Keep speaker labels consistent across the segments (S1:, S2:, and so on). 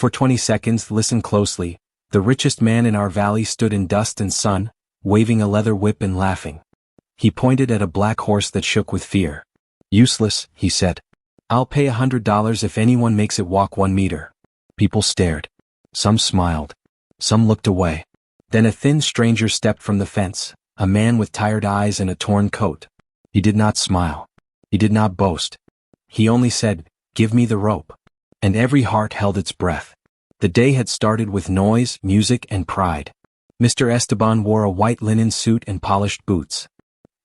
S1: For 20 seconds, listen closely. The richest man in our valley stood in dust and sun, waving a leather whip and laughing. He pointed at a black horse that shook with fear. Useless, he said. I'll pay $100 if anyone makes it walk 1 meter. People stared. Some smiled. Some looked away. Then a thin stranger stepped from the fence, a man with tired eyes and a torn coat. He did not smile. He did not boast. He only said, "Give me the rope." And every heart held its breath. The day had started with noise, music, and pride. Mr. Esteban wore a white linen suit and polished boots.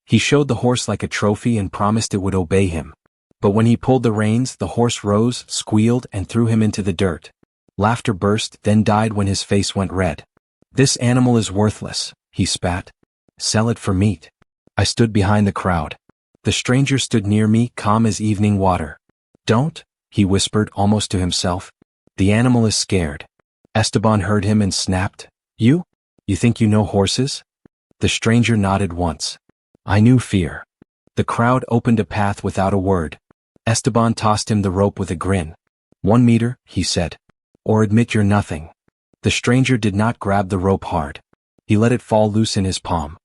S1: He showed the horse like a trophy and promised it would obey him. But when he pulled the reins, the horse rose, squealed, and threw him into the dirt. Laughter burst, then died when his face went red. "This animal is worthless," he spat. "Sell it for meat." I stood behind the crowd. The stranger stood near me, calm as evening water. "Don't," he whispered almost to himself. "The animal is scared." Esteban heard him and snapped, You think you know horses?" The stranger nodded once. I knew fear. The crowd opened a path without a word. Esteban tossed him the rope with a grin. 1 meter, he said. Or admit you're nothing. The stranger did not grab the rope hard. He let it fall loose in his palm.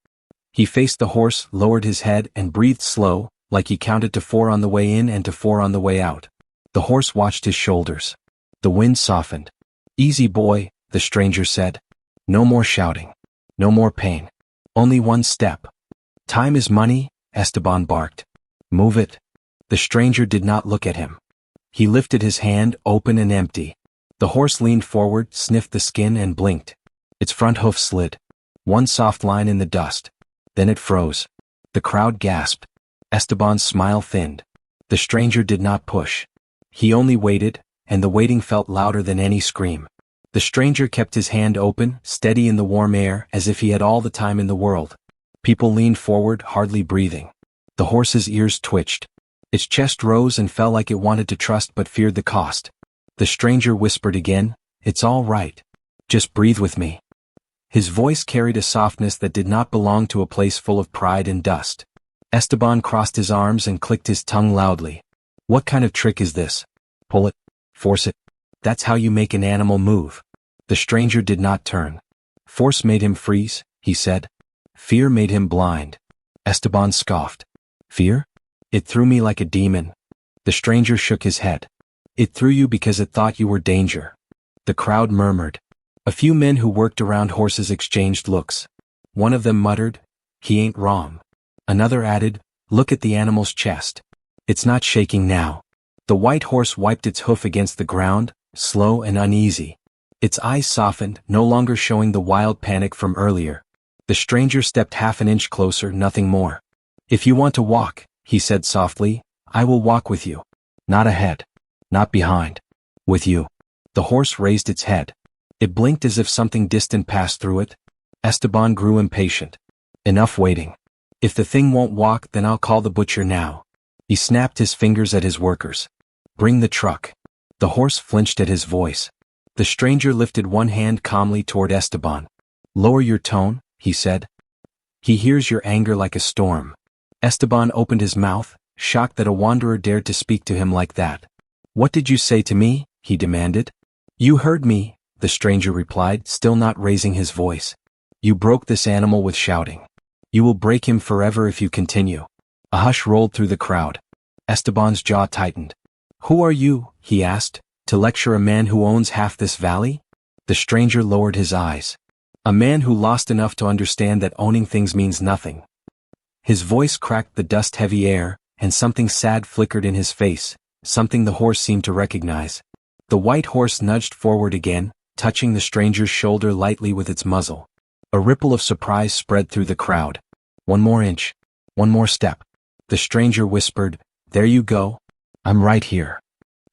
S1: He faced the horse, lowered his head, and breathed slow, like he counted to 4 on the way in and to 4 on the way out. The horse watched his shoulders. The wind softened. "Easy, boy," the stranger said. "No more shouting. No more pain. Only 1 step." "Time is money," Esteban barked. "Move it." The stranger did not look at him. He lifted his hand, open and empty. The horse leaned forward, sniffed the skin, and blinked. Its front hoof slid. 1 soft line in the dust. Then it froze. The crowd gasped. Esteban's smile thinned. The stranger did not push. He only waited, and the waiting felt louder than any scream. The stranger kept his hand open, steady in the warm air, as if he had all the time in the world. People leaned forward, hardly breathing. The horse's ears twitched. Its chest rose and fell like it wanted to trust but feared the cost. The stranger whispered again, "It's all right. Just breathe with me." His voice carried a softness that did not belong to a place full of pride and dust. Esteban crossed his arms and clicked his tongue loudly. "What kind of trick is this? Pull it. Force it. That's how you make an animal move." The stranger did not turn. "Force made him freeze," he said. "Fear made him blind." Esteban scoffed. "Fear? It threw me like a demon." The stranger shook his head. "It threw you because it thought you were danger." The crowd murmured. A few men who worked around horses exchanged looks. One of them muttered, "He ain't wrong." Another added, "Look at the animal's chest. It's not shaking now." The white horse wiped its hoof against the ground, slow and uneasy. Its eyes softened, no longer showing the wild panic from earlier. The stranger stepped half an inch closer, nothing more. "If you want to walk," he said softly, "I will walk with you. Not ahead. Not behind. With you." The horse raised its head. It blinked as if something distant passed through it. Esteban grew impatient. "Enough waiting. If the thing won't walk, then I'll call the butcher now." He snapped his fingers at his workers. "Bring the truck." The horse flinched at his voice. The stranger lifted one hand calmly toward Esteban. "Lower your tone," he said. "He hears your anger like a storm." Esteban opened his mouth, shocked that a wanderer dared to speak to him like that. "What did you say to me?" he demanded. "You heard me," the stranger replied, still not raising his voice. "You broke this animal with shouting. You will break him forever if you continue." A hush rolled through the crowd. Esteban's jaw tightened. "Who are you," he asked, "to lecture a man who owns half this valley?" The stranger lowered his eyes. "A man who lost enough to understand that owning things means nothing." His voice cracked the dust-heavy air, and something sad flickered in his face, something the horse seemed to recognize. The white horse nudged forward again, touching the stranger's shoulder lightly with its muzzle. A ripple of surprise spread through the crowd. "1 more inch. 1 more step." The stranger whispered, "There you go. I'm right here."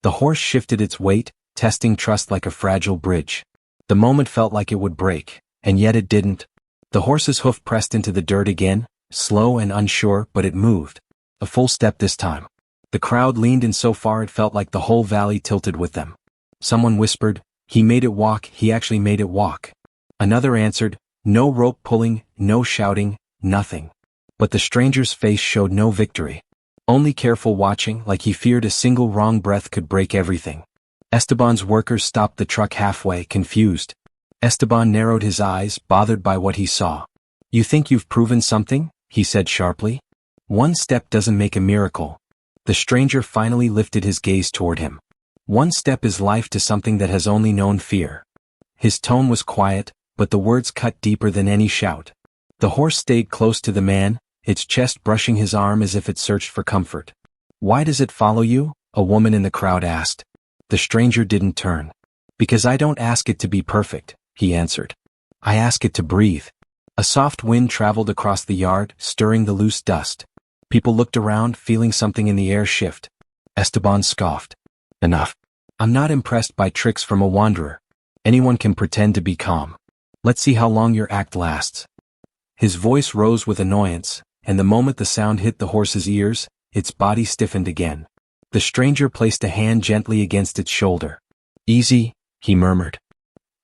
S1: The horse shifted its weight, testing trust like a fragile bridge. The moment felt like it would break, and yet it didn't. The horse's hoof pressed into the dirt again, slow and unsure, but it moved. A full step this time. The crowd leaned in so far it felt like the whole valley tilted with them. Someone whispered, "He made it walk, he actually made it walk." Another answered, "No rope pulling, no shouting, nothing." But the stranger's face showed no victory. Only careful watching, like he feared a single wrong breath could break everything. Esteban's workers stopped the truck halfway, confused. Esteban narrowed his eyes, bothered by what he saw. "You think you've proven something?" he said sharply. "One step doesn't make a miracle." The stranger finally lifted his gaze toward him. "One step is life to something that has only known fear." His tone was quiet, but the words cut deeper than any shout. The horse stayed close to the man, its chest brushing his arm as if it searched for comfort. "Why does it follow you?" a woman in the crowd asked. The stranger didn't turn. "Because I don't ask it to be perfect," he answered. "I ask it to breathe." A soft wind traveled across the yard, stirring the loose dust. People looked around, feeling something in the air shift. Esteban scoffed. "Enough. I'm not impressed by tricks from a wanderer. Anyone can pretend to be calm. Let's see how long your act lasts." His voice rose with annoyance, and the moment the sound hit the horse's ears, its body stiffened again. The stranger placed a hand gently against its shoulder. "Easy," he murmured.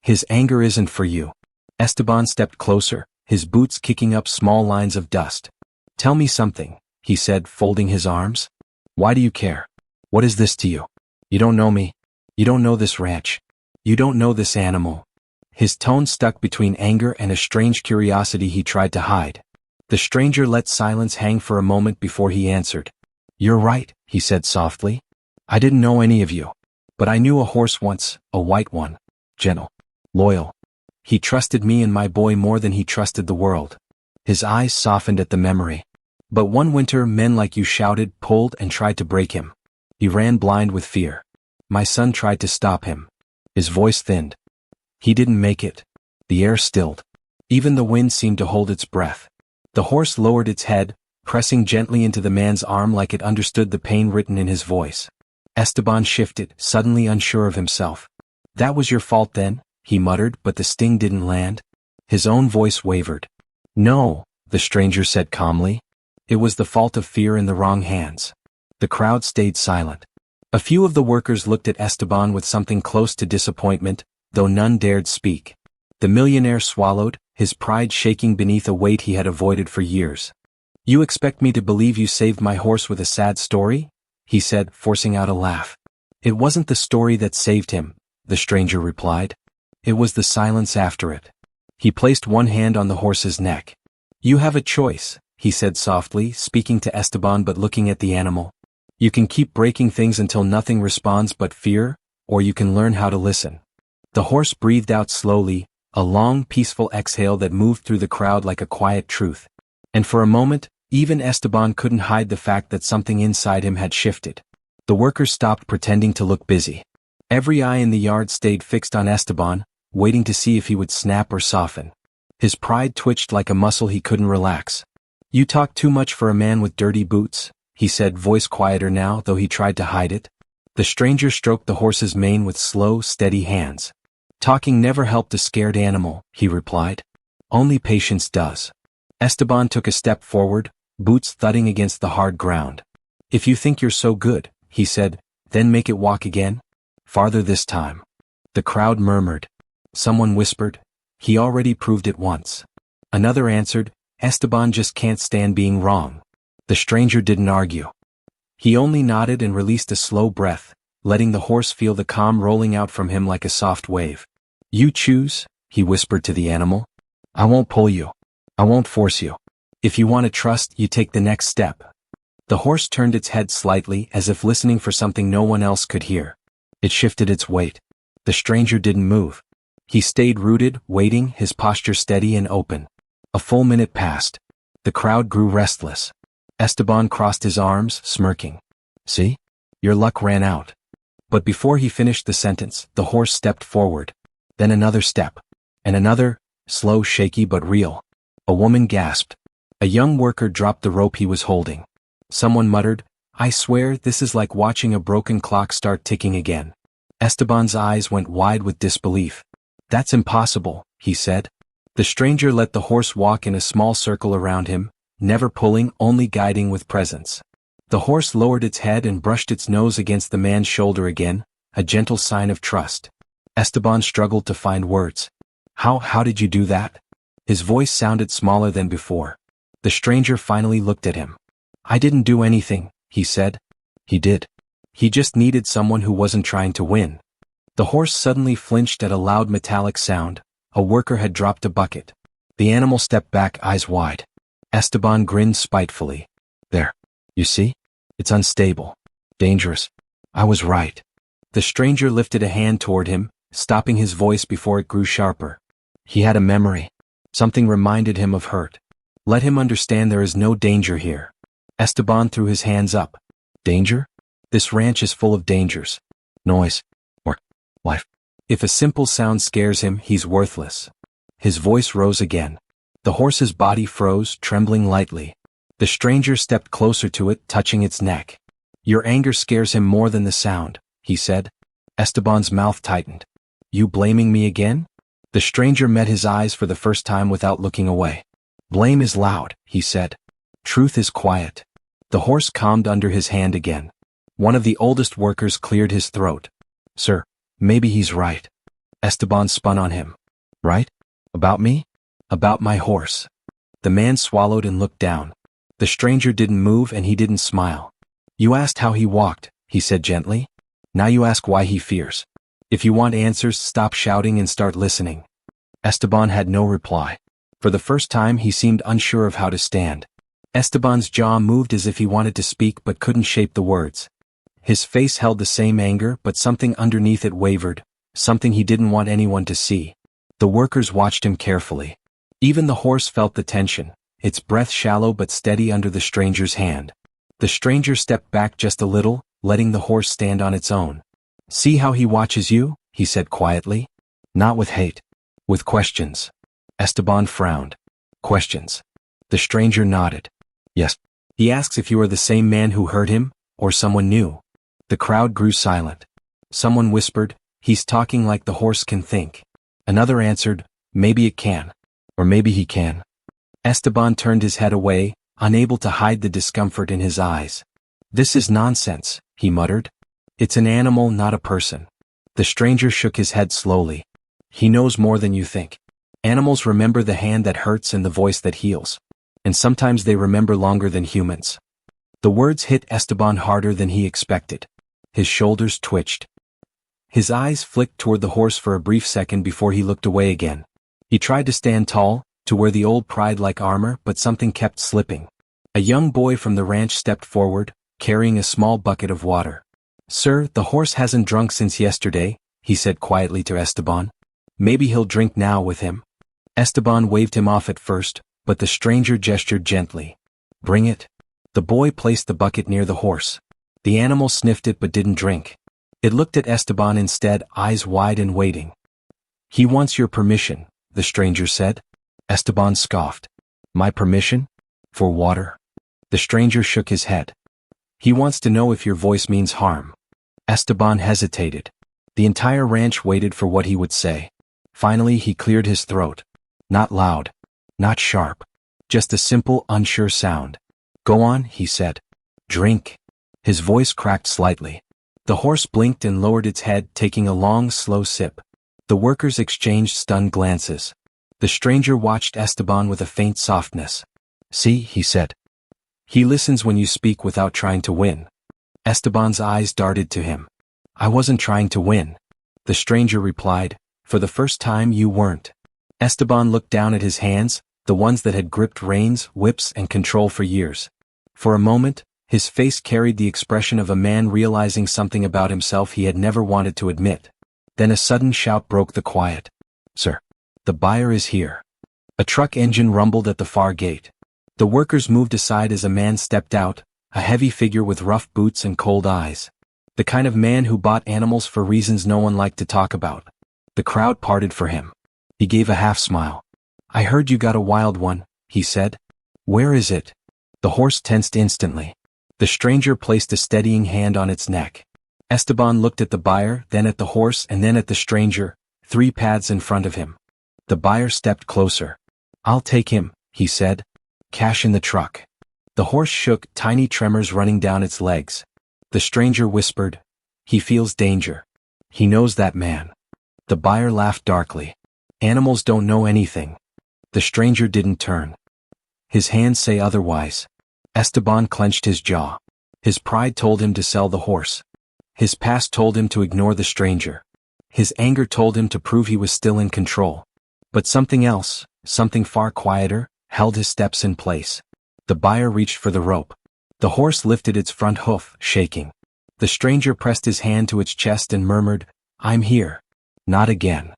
S1: "His anger isn't for you." Esteban stepped closer, his boots kicking up small lines of dust. "Tell me something," he said, folding his arms. "Why do you care? What is this to you? You don't know me. You don't know this ranch. You don't know this animal." His tone stuck between anger and a strange curiosity he tried to hide. The stranger let silence hang for a moment before he answered. "You're right," he said softly. "I didn't know any of you. But I knew a horse once, a white one. Gentle. Loyal. He trusted me and my boy more than he trusted the world." His eyes softened at the memory. "But one winter men like you shouted, pulled, and tried to break him. He ran blind with fear. My son tried to stop him." His voice thinned. "He didn't make it." The air stilled. Even the wind seemed to hold its breath. The horse lowered its head, pressing gently into the man's arm like it understood the pain written in his voice. Esteban shifted, suddenly unsure of himself. "That was your fault then," he muttered, but the sting didn't land. His own voice wavered. "No," the stranger said calmly. "It was the fault of fear in the wrong hands." The crowd stayed silent. A few of the workers looked at Esteban with something close to disappointment, though none dared speak. The millionaire swallowed, his pride shaking beneath a weight he had avoided for years. "You expect me to believe you saved my horse with a sad story?" he said, forcing out a laugh. "It wasn't the story that saved him," the stranger replied. "It was the silence after it." He placed one hand on the horse's neck. "You have a choice," he said softly, speaking to Esteban but looking at the animal. "You can keep breaking things until nothing responds but fear, or you can learn how to listen." The horse breathed out slowly, a long, peaceful exhale that moved through the crowd like a quiet truth. And for a moment, even Esteban couldn't hide the fact that something inside him had shifted. The workers stopped pretending to look busy. Every eye in the yard stayed fixed on Esteban, waiting to see if he would snap or soften. His pride twitched like a muscle he couldn't relax. "You talk too much for a man with dirty boots," he said, voice quieter now, though he tried to hide it. The stranger stroked the horse's mane with slow, steady hands. "Talking never helped a scared animal," he replied. "Only patience does." Esteban took a step forward, boots thudding against the hard ground. "If you think you're so good," he said, "then make it walk again. Farther this time." The crowd murmured. Someone whispered, "He already proved it once." Another answered, "Esteban just can't stand being wrong." The stranger didn't argue. He only nodded and released a slow breath, letting the horse feel the calm rolling out from him like a soft wave. "You choose," he whispered to the animal. "I won't pull you. I won't force you. If you want to trust, you take the next step." The horse turned its head slightly, as if listening for something no one else could hear. It shifted its weight. The stranger didn't move. He stayed rooted, waiting, his posture steady and open. A full minute passed. The crowd grew restless. Esteban crossed his arms, smirking. "See? Your luck ran out." But before he finished the sentence, the horse stepped forward. Then another step. And another, slow, shaky but real. A woman gasped. A young worker dropped the rope he was holding. Someone muttered, "I swear this is like watching a broken clock start ticking again." Esteban's eyes went wide with disbelief. "That's impossible," he said. The stranger let the horse walk in a small circle around him, never pulling, only guiding with presence. The horse lowered its head and brushed its nose against the man's shoulder again, a gentle sign of trust. Esteban struggled to find words. How did you do that?" His voice sounded smaller than before. The stranger finally looked at him. "I didn't do anything," he said. "He did. He just needed someone who wasn't trying to win." The horse suddenly flinched at a loud metallic sound. A worker had dropped a bucket. The animal stepped back, eyes wide. Esteban grinned spitefully. There. You see? It's unstable. Dangerous. I was right. The stranger lifted a hand toward him, stopping his voice before it grew sharper. He had a memory. Something reminded him of hurt. Let him understand there is no danger here. Esteban threw his hands up. Danger? This ranch is full of dangers. Noise. Or life. If a simple sound scares him, he's worthless. His voice rose again. The horse's body froze, trembling lightly. The stranger stepped closer to it, touching its neck. Your anger scares him more than the sound, he said. Esteban's mouth tightened. You blaming me again? The stranger met his eyes for the first time without looking away. Blame is loud, he said. Truth is quiet. The horse calmed under his hand again. One of the oldest workers cleared his throat. Sir, maybe he's right. Esteban spun on him. Right? About me? About my horse. The man swallowed and looked down. The stranger didn't move and he didn't smile. You asked how he walked, he said gently. Now you ask why he fears. If you want answers, stop shouting and start listening. Esteban had no reply. For the first time he seemed unsure of how to stand. Esteban's jaw moved as if he wanted to speak but couldn't shape the words. His face held the same anger, but something underneath it wavered, something he didn't want anyone to see. The workers watched him carefully. Even the horse felt the tension, its breath shallow but steady under the stranger's hand. The stranger stepped back just a little, letting the horse stand on its own. See how he watches you, he said quietly. Not with hate. With questions. Esteban frowned. Questions. The stranger nodded. Yes. He asks if you are the same man who hurt him, or someone new. The crowd grew silent. Someone whispered, he's talking like the horse can think. Another answered, maybe it can. Or maybe he can. Esteban turned his head away, unable to hide the discomfort in his eyes. This is nonsense, he muttered. It's an animal, not a person. The stranger shook his head slowly. He knows more than you think. Animals remember the hand that hurts and the voice that heals. And sometimes they remember longer than humans. The words hit Esteban harder than he expected. His shoulders twitched. His eyes flicked toward the horse for a brief second before he looked away again. He tried to stand tall, to wear the old pride-like armor, but something kept slipping. A young boy from the ranch stepped forward, carrying a small bucket of water. Sir, the horse hasn't drunk since yesterday, he said quietly to Esteban. Maybe he'll drink now with him. Esteban waved him off at first, but the stranger gestured gently. Bring it. The boy placed the bucket near the horse. The animal sniffed it but didn't drink. It looked at Esteban instead, eyes wide and waiting. He wants your permission, the stranger said. Esteban scoffed. My permission? For water? The stranger shook his head. He wants to know if your voice means harm. Esteban hesitated. The entire ranch waited for what he would say. Finally he cleared his throat. Not loud. Not sharp. Just a simple, unsure sound. Go on, he said. Drink. His voice cracked slightly. The horse blinked and lowered its head, taking a long, slow sip. The workers exchanged stunned glances. The stranger watched Esteban with a faint softness. See, he said. He listens when you speak without trying to win. Esteban's eyes darted to him. I wasn't trying to win. The stranger replied, for the first time you weren't. Esteban looked down at his hands, the ones that had gripped reins, whips, and control for years. For a moment, his face carried the expression of a man realizing something about himself he had never wanted to admit. Then a sudden shout broke the quiet. Sir, the buyer is here. A truck engine rumbled at the far gate. The workers moved aside as a man stepped out, a heavy figure with rough boots and cold eyes. The kind of man who bought animals for reasons no one liked to talk about. The crowd parted for him. He gave a half-smile. I heard you got a wild one, he said. Where is it? The horse tensed instantly. The stranger placed a steadying hand on its neck. Esteban looked at the buyer, then at the horse, and then at the stranger, 3 paths in front of him. The buyer stepped closer. I'll take him, he said. Cash in the truck. The horse shook, tiny tremors running down its legs. The stranger whispered, he feels danger. He knows that man. The buyer laughed darkly. Animals don't know anything. The stranger didn't turn. His hands say otherwise. Esteban clenched his jaw. His pride told him to sell the horse. His past told him to ignore the stranger. His anger told him to prove he was still in control. But something else, something far quieter, held his steps in place. The buyer reached for the rope. The horse lifted its front hoof, shaking. The stranger pressed his hand to its chest and murmured, "I'm here." Not again.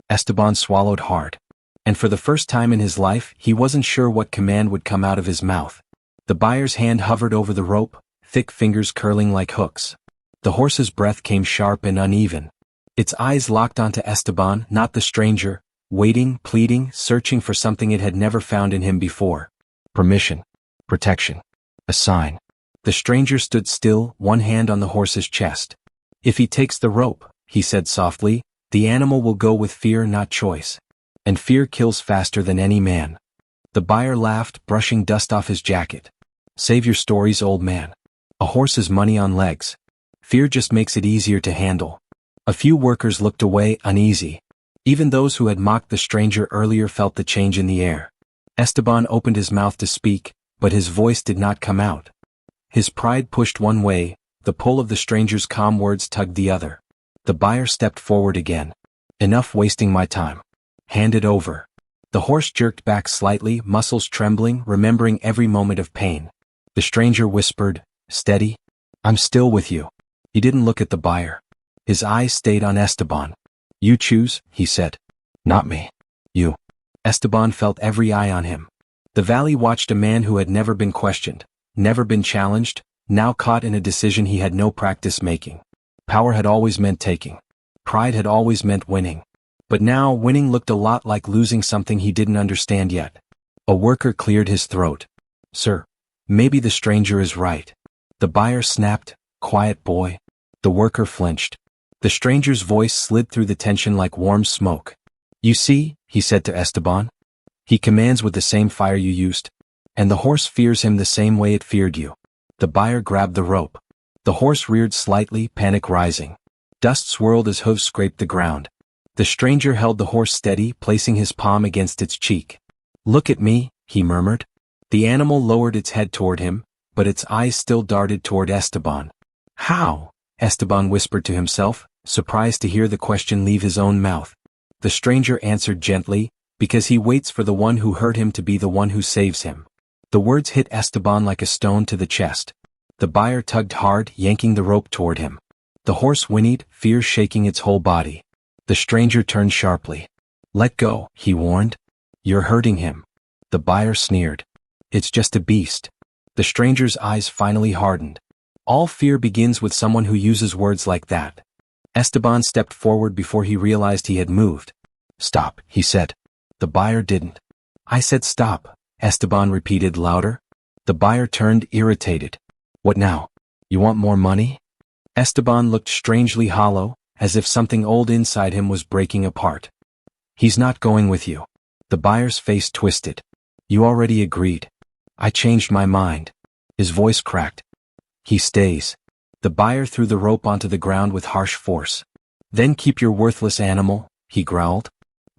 S1: Esteban swallowed hard. And for the first time in his life, he wasn't sure what command would come out of his mouth. The buyer's hand hovered over the rope, thick fingers curling like hooks. The horse's breath came sharp and uneven. Its eyes locked onto Esteban, not the stranger, waiting, pleading, searching for something it had never found in him before. Permission. Protection. A sign. The stranger stood still, one hand on the horse's chest. "If he takes the rope," he said softly, "the animal will go with fear, not choice. And fear kills faster than any man." The buyer laughed, brushing dust off his jacket. "Save your stories, old man. A horse is money on legs. Fear just makes it easier to handle." A few workers looked away, uneasy. Even those who had mocked the stranger earlier felt the change in the air. Esteban opened his mouth to speak, but his voice did not come out. His pride pushed one way, the pull of the stranger's calm words tugged the other. The buyer stepped forward again. "Enough wasting my time. Hand it over." The horse jerked back slightly, muscles trembling, remembering every moment of pain. The stranger whispered, "Steady. I'm still with you." He didn't look at the buyer. His eyes stayed on Esteban. "You choose," he said. "Not me. You." Esteban felt every eye on him. The valley watched a man who had never been questioned, never been challenged, now caught in a decision he had no practice making. Power had always meant taking. Pride had always meant winning. But now winning looked a lot like losing something he didn't understand yet. A worker cleared his throat. "Sir, maybe the stranger is right." The buyer snapped, "Quiet, boy." The worker flinched. The stranger's voice slid through the tension like warm smoke. "You see," he said to Esteban. "He commands with the same fire you used. And the horse fears him the same way it feared you." The buyer grabbed the rope. The horse reared slightly, panic rising. Dust swirled as hooves scraped the ground. The stranger held the horse steady, placing his palm against its cheek. "Look at me," he murmured. The animal lowered its head toward him, but its eyes still darted toward Esteban. "How?" Esteban whispered to himself, surprised to hear the question leave his own mouth. The stranger answered gently, "Because he waits for the one who hurt him to be the one who saves him." The words hit Esteban like a stone to the chest. The buyer tugged hard, yanking the rope toward him. The horse whinnied, fear shaking its whole body. The stranger turned sharply. "Let go," he warned. "You're hurting him." The buyer sneered. "It's just a beast." The stranger's eyes finally hardened. All fear begins with someone who uses words like that. Esteban stepped forward before he realized he had moved. "Stop," he said. The buyer didn't. "I said stop," Esteban repeated louder. The buyer turned, irritated. "What now? You want more money?" Esteban looked strangely hollow, as if something old inside him was breaking apart. "He's not going with you." The buyer's face twisted. "You already agreed." "I changed my mind." His voice cracked. "He stays." The buyer threw the rope onto the ground with harsh force. "Then keep your worthless animal," he growled.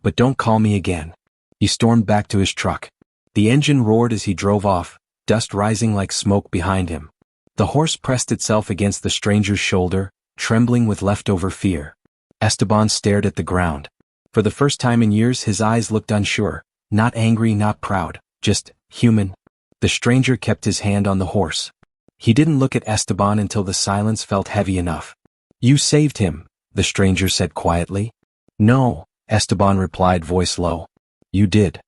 S1: "But don't call me again." He stormed back to his truck. The engine roared as he drove off, dust rising like smoke behind him. The horse pressed itself against the stranger's shoulder, trembling with leftover fear. Esteban stared at the ground. For the first time in years his eyes looked unsure, not angry, not proud, just human. The stranger kept his hand on the horse. He didn't look at Esteban until the silence felt heavy enough. "You saved him," the stranger said quietly. "No," Esteban replied, voice low. "You did."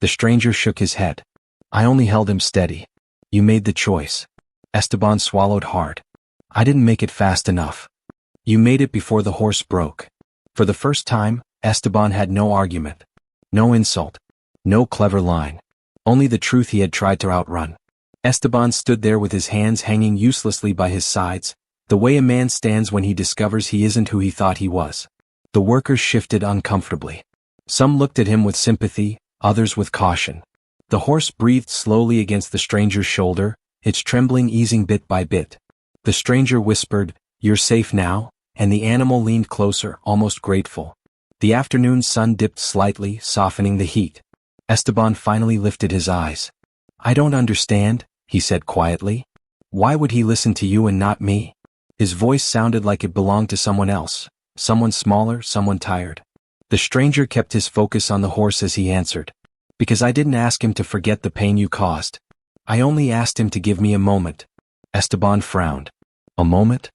S1: The stranger shook his head. "I only held him steady." "You made the choice." Esteban swallowed hard. "I didn't make it fast enough." "You made it before the horse broke." For the first time, Esteban had no argument. No insult. No clever line. Only the truth he had tried to outrun. Esteban stood there with his hands hanging uselessly by his sides, the way a man stands when he discovers he isn't who he thought he was. The workers shifted uncomfortably. Some looked at him with sympathy, others with caution. The horse breathed slowly against the stranger's shoulder, its trembling easing bit by bit. The stranger whispered, "You're safe now," and the animal leaned closer, almost grateful. The afternoon sun dipped slightly, softening the heat. Esteban finally lifted his eyes. "I don't understand," he said quietly. "Why would he listen to you and not me?" His voice sounded like it belonged to someone else, Someone smaller, someone tired. The stranger kept his focus on the horse as he answered. Because I didn't ask him to forget the pain you caused. I only asked him to give me a moment. Esteban frowned. A moment?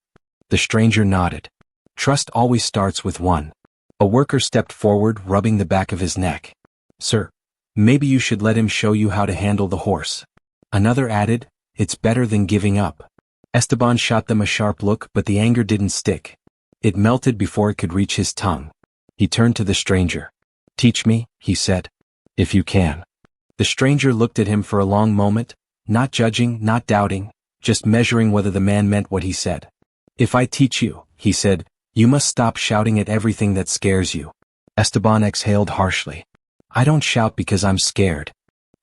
S1: The stranger nodded. Trust always starts with one. A worker stepped forward, rubbing the back of his neck. Sir, maybe you should let him show you how to handle the horse. Another added, it's better than giving up. Esteban shot them a sharp look, but the anger didn't stick. It melted before it could reach his tongue. He turned to the stranger. Teach me, he said. If you can. The stranger looked at him for a long moment, not judging, not doubting, just measuring whether the man meant what he said. If I teach you, he said, you must stop shouting at everything that scares you. Esteban exhaled harshly. I don't shout because I'm scared.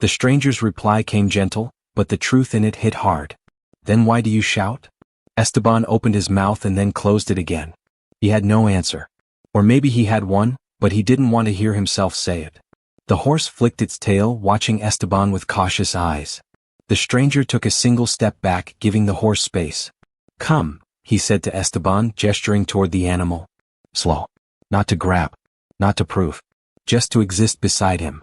S1: The stranger's reply came gentle, but the truth in it hit hard. Then why do you shout? Esteban opened his mouth and then closed it again. He had no answer. Or maybe he had one, but he didn't want to hear himself say it. The horse flicked its tail, watching Esteban with cautious eyes. The stranger took a single step back, giving the horse space. Come, he said to Esteban, gesturing toward the animal. Slow. Not to grab. Not to prove. Just to exist beside him.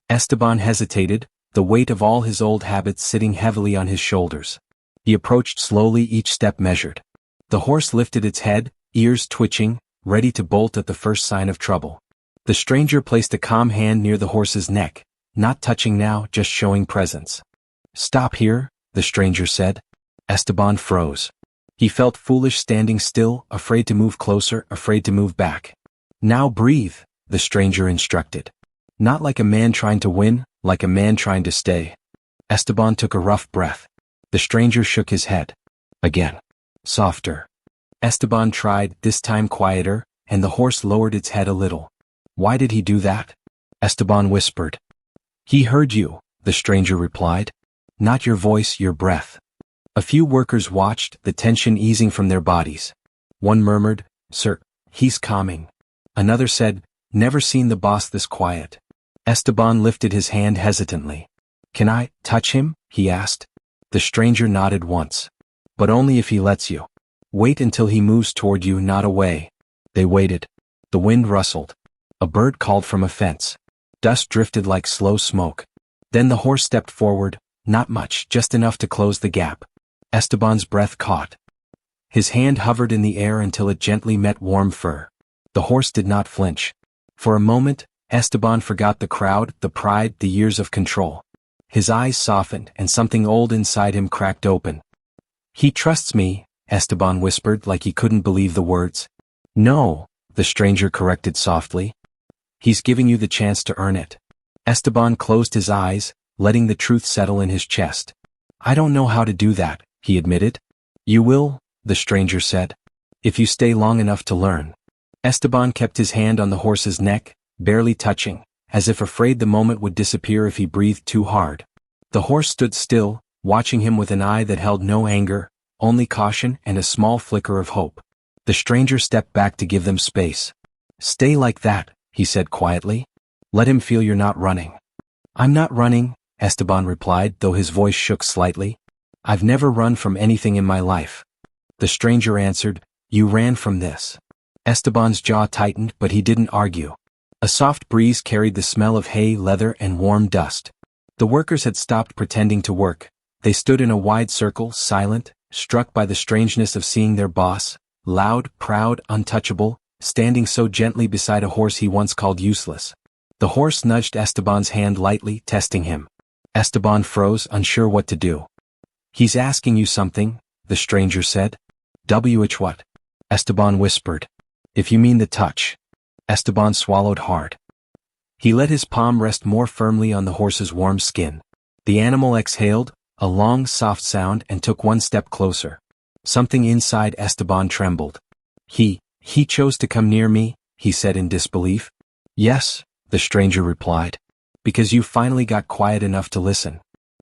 S1: Esteban hesitated, the weight of all his old habits sitting heavily on his shoulders. He approached slowly, each step measured. The horse lifted its head, ears twitching, ready to bolt at the first sign of trouble. The stranger placed a calm hand near the horse's neck, not touching now, just showing presence. Stop here, the stranger said. Esteban froze. He felt foolish standing still, afraid to move closer, afraid to move back. Now breathe, the stranger instructed. Not like a man trying to win, like a man trying to stay. Esteban took a rough breath. The stranger shook his head. Again. Softer. Esteban tried, this time quieter, and the horse lowered its head a little. Why did he do that? Esteban whispered. He heard you, the stranger replied. Not your voice, your breath. A few workers watched, the tension easing from their bodies. One murmured, Sir, he's calming. Another said, Never seen the boss this quiet. Esteban lifted his hand hesitantly. Can I touch him? He asked. The stranger nodded once. But only if he lets you. Wait until he moves toward you, not away. They waited. The wind rustled. A bird called from a fence. Dust drifted like slow smoke. Then the horse stepped forward, not much, just enough to close the gap. Esteban's breath caught. His hand hovered in the air until it gently met warm fur. The horse did not flinch. For a moment, Esteban forgot the crowd, the pride, the years of control. His eyes softened and something old inside him cracked open. He trusts me, Esteban whispered like he couldn't believe the words. No, the stranger corrected softly. He's giving you the chance to earn it. Esteban closed his eyes, letting the truth settle in his chest. I don't know how to do that, he admitted. You will, the stranger said. If you stay long enough to learn. Esteban kept his hand on the horse's neck, barely touching, as if afraid the moment would disappear if he breathed too hard. The horse stood still, watching him with an eye that held no anger, only caution and a small flicker of hope. The stranger stepped back to give them space. Stay like that, he said quietly. Let him feel you're not running. I'm not running, Esteban replied, though his voice shook slightly. I've never run from anything in my life. The stranger answered, You ran from this. Esteban's jaw tightened, but he didn't argue. A soft breeze carried the smell of hay, leather, and warm dust. The workers had stopped pretending to work. They stood in a wide circle, silent, struck by the strangeness of seeing their boss, loud, proud, untouchable, standing so gently beside a horse he once called useless. The horse nudged Esteban's hand lightly, testing him. Esteban froze, unsure what to do. He's asking you something, the stranger said. Which what? Esteban whispered. If you mean the touch. Esteban swallowed hard. He let his palm rest more firmly on the horse's warm skin. The animal exhaled, a long, soft sound, and took one step closer. Something inside Esteban trembled. He chose to come near me, he said in disbelief. Yes, the stranger replied. Because you finally got quiet enough to listen.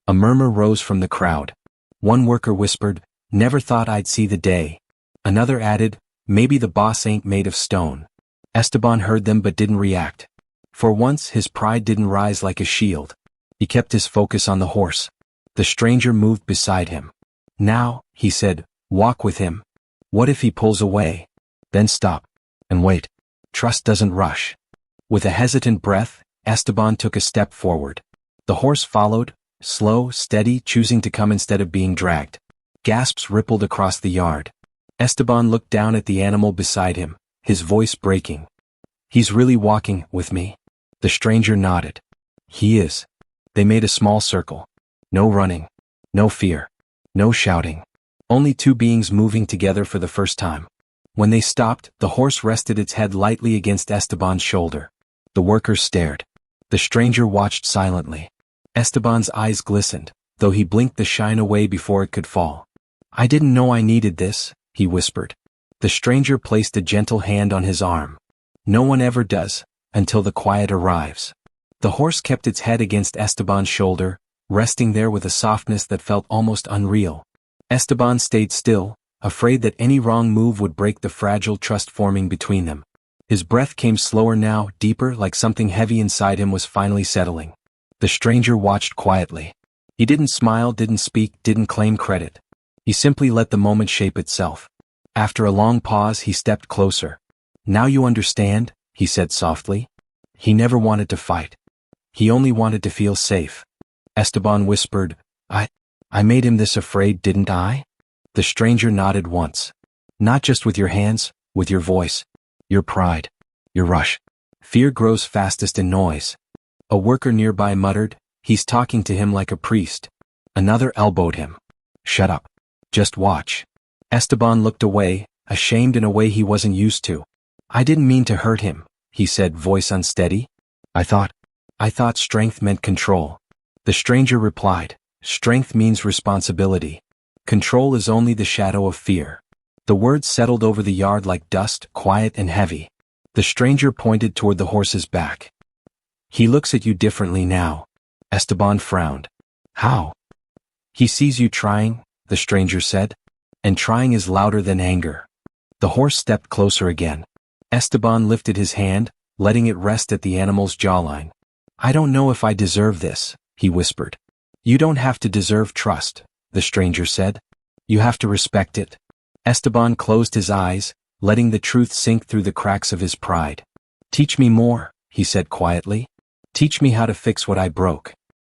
S1: A murmur rose from the crowd. One worker whispered, Never thought I'd see the day. Another added, Maybe the boss ain't made of stone. Esteban heard them but didn't react. For once his pride didn't rise like a shield. He kept his focus on the horse. The stranger moved beside him. Now, he said, walk with him. What if he pulls away? Then stop. And wait. Trust doesn't rush. With a hesitant breath, Esteban took a step forward. The horse followed, slow, steady, choosing to come instead of being dragged. Gasps rippled across the yard. Esteban looked down at the animal beside him, his voice breaking. He's really walking with me? The stranger nodded. He is. They made a small circle. No running. No fear. No shouting. Only two beings moving together for the first time. When they stopped, the horse rested its head lightly against Esteban's shoulder. The workers stared. The stranger watched silently. Esteban's eyes glistened, though he blinked the shine away before it could fall. I didn't know I needed this, he whispered. The stranger placed a gentle hand on his arm. No one ever does, until the quiet arrives. The horse kept its head against Esteban's shoulder, resting there with a softness that felt almost unreal. Esteban stayed still, afraid that any wrong move would break the fragile trust forming between them. His breath came slower now, deeper, like something heavy inside him was finally settling. The stranger watched quietly. He didn't smile, didn't speak, didn't claim credit. He simply let the moment shape itself. After a long pause, he stepped closer. Now you understand, he said softly. He never wanted to fight. He only wanted to feel safe. Esteban whispered, I made him this afraid, didn't I? The stranger nodded once. Not just with your hands, with your voice. Your pride. Your rush. Fear grows fastest in noise. A worker nearby muttered, he's talking to him like a priest. Another elbowed him. Shut up. Just watch. Esteban looked away, ashamed in a way he wasn't used to. I didn't mean to hurt him, he said, voice unsteady. I thought strength meant control. The stranger replied, strength means responsibility. Control is only the shadow of fear. The words settled over the yard like dust, quiet and heavy. The stranger pointed toward the horse's back. He looks at you differently now. Esteban frowned. How? He sees you trying, the stranger said. And trying is louder than anger. The horse stepped closer again. Esteban lifted his hand, letting it rest at the animal's jawline. I don't know if I deserve this, he whispered. You don't have to deserve trust, the stranger said. You have to respect it. Esteban closed his eyes, letting the truth sink through the cracks of his pride. Teach me more, he said quietly. Teach me how to fix what I broke.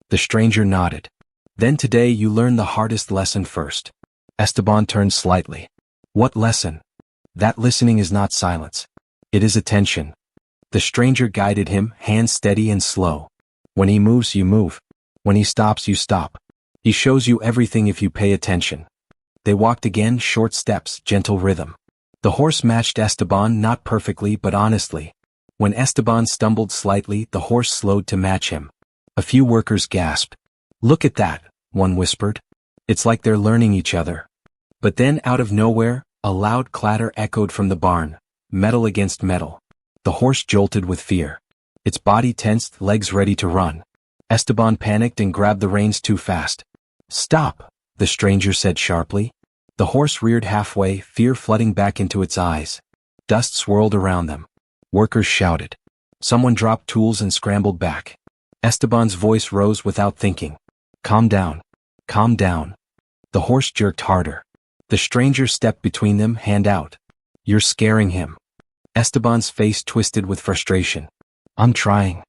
S1: The stranger nodded. Then today you learn the hardest lesson first. Esteban turned slightly. What lesson? That listening is not silence. It is attention. The stranger guided him, hands steady and slow. When he moves, you move. When he stops, you stop. He shows you everything if you pay attention. They walked again, short steps, gentle rhythm. The horse matched Esteban not perfectly but honestly. When Esteban stumbled slightly, the horse slowed to match him. A few workers gasped. Look at that, one whispered. It's like they're learning each other. But then out of nowhere, a loud clatter echoed from the barn, metal against metal. The horse jolted with fear. Its body tensed, legs ready to run. Esteban panicked and grabbed the reins too fast. Stop, the stranger said sharply. The horse reared halfway, fear flooding back into its eyes. Dust swirled around them. Workers shouted. Someone dropped tools and scrambled back. Esteban's voice rose without thinking. Calm down. Calm down. The horse jerked harder. The stranger stepped between them, hand out. You're scaring him. Esteban's face twisted with frustration. I'm trying.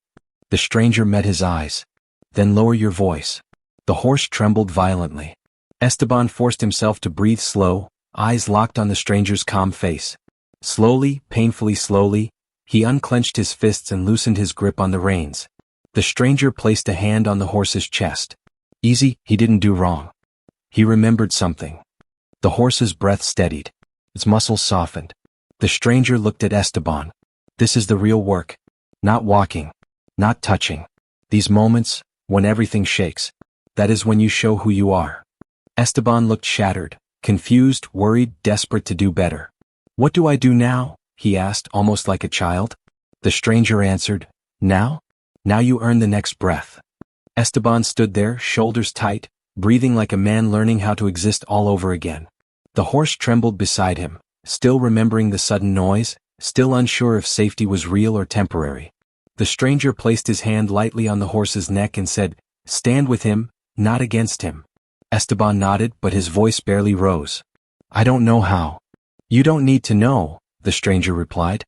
S1: The stranger met his eyes. Then lower your voice. The horse trembled violently. Esteban forced himself to breathe slow, eyes locked on the stranger's calm face. Slowly, painfully slowly, he unclenched his fists and loosened his grip on the reins. The stranger placed a hand on the horse's chest. Easy, he didn't do wrong. He remembered something. The horse's breath steadied. Its muscles softened. The stranger looked at Esteban. This is the real work. Not walking. Not touching. These moments, when everything shakes. That is when you show who you are. Esteban looked shattered, confused, worried, desperate to do better. What do I do now? He asked, almost like a child. The stranger answered, Now? Now you earn the next breath. Esteban stood there, shoulders tight, breathing like a man learning how to exist all over again. The horse trembled beside him, still remembering the sudden noise, still unsure if safety was real or temporary. The stranger placed his hand lightly on the horse's neck and said, Stand with him, not against him. Esteban nodded, but his voice barely rose. I don't know how. You don't need to know, the stranger replied.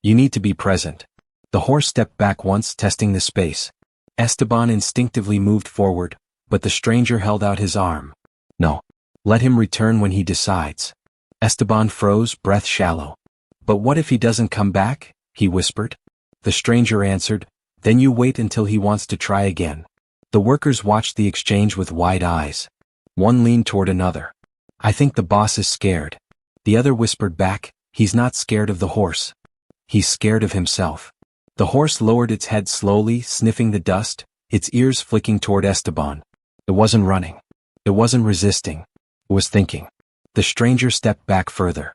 S1: You need to be present. The horse stepped back once, testing the space. Esteban instinctively moved forward, but the stranger held out his arm. No. Let him return when he decides. Esteban froze, breath shallow. But what if he doesn't come back? He whispered. The stranger answered, then you wait until he wants to try again. The workers watched the exchange with wide eyes. One leaned toward another. I think the boss is scared. The other whispered back, he's not scared of the horse. He's scared of himself. The horse lowered its head slowly, sniffing the dust, its ears flicking toward Esteban. It wasn't running. It wasn't resisting. It was thinking. The stranger stepped back further.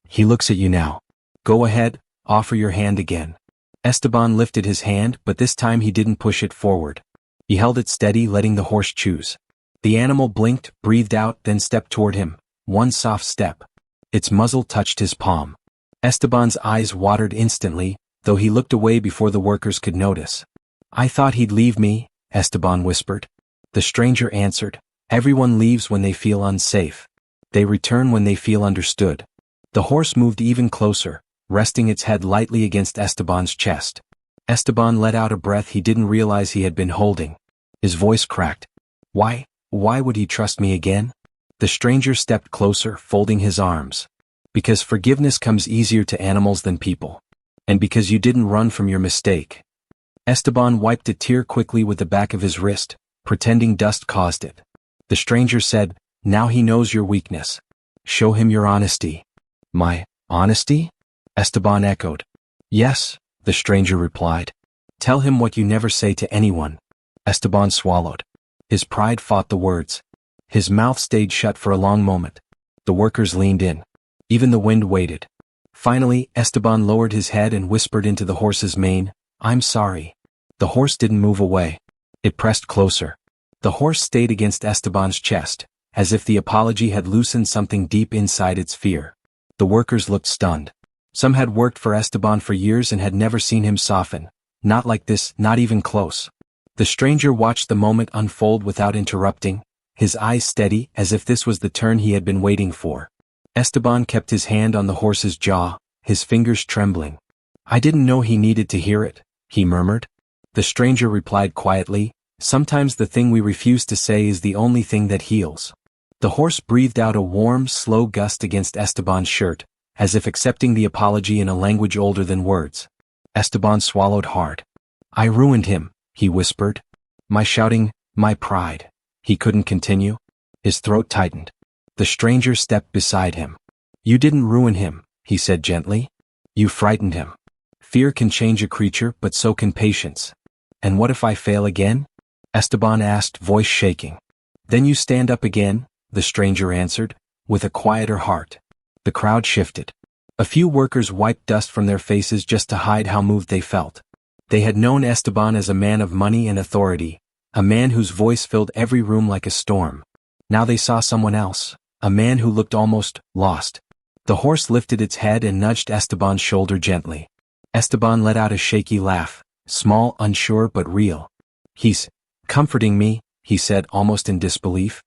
S1: He looks at you now. Go ahead, offer your hand again. Esteban lifted his hand, but this time he didn't push it forward. He held it steady, letting the horse choose. The animal blinked, breathed out, then stepped toward him. One soft step. Its muzzle touched his palm. Esteban's eyes watered instantly, though he looked away before the workers could notice. I thought he'd leave me, Esteban whispered. The stranger answered, everyone leaves when they feel unsafe. They return when they feel understood. The horse moved even closer, resting its head lightly against Esteban's chest. Esteban let out a breath he didn't realize he had been holding. His voice cracked. Why would he trust me again? The stranger stepped closer, folding his arms. Because forgiveness comes easier to animals than people. And because you didn't run from your mistake. Esteban wiped a tear quickly with the back of his wrist, pretending dust caused it. The stranger said, now he knows your weakness. Show him your honesty. My honesty? Esteban echoed. Yes, the stranger replied. Tell him what you never say to anyone. Esteban swallowed. His pride fought the words. His mouth stayed shut for a long moment. The workers leaned in. Even the wind waited. Finally, Esteban lowered his head and whispered into the horse's mane, I'm sorry. The horse didn't move away. It pressed closer. The horse stayed against Esteban's chest, as if the apology had loosened something deep inside its fear. The workers looked stunned. Some had worked for Esteban for years and had never seen him soften. Not like this, not even close. The stranger watched the moment unfold without interrupting, his eyes steady as if this was the turn he had been waiting for. Esteban kept his hand on the horse's jaw, his fingers trembling. I didn't know he needed to hear it, he murmured. The stranger replied quietly, sometimes the thing we refuse to say is the only thing that heals. The horse breathed out a warm, slow gust against Esteban's shirt, as if accepting the apology in a language older than words. Esteban swallowed hard. I ruined him, he whispered. My shouting, my pride. He couldn't continue. His throat tightened. The stranger stepped beside him. You didn't ruin him, he said gently. You frightened him. Fear can change a creature, but so can patience. And what if I fail again? Esteban asked, voice shaking. Then you stand up again, the stranger answered, with a quieter heart. The crowd shifted. A few workers wiped dust from their faces just to hide how moved they felt. They had known Esteban as a man of money and authority, a man whose voice filled every room like a storm. Now they saw someone else, a man who looked almost lost. The horse lifted its head and nudged Esteban's shoulder gently. Esteban let out a shaky laugh, small, unsure but real. He's comforting me, he said almost in disbelief.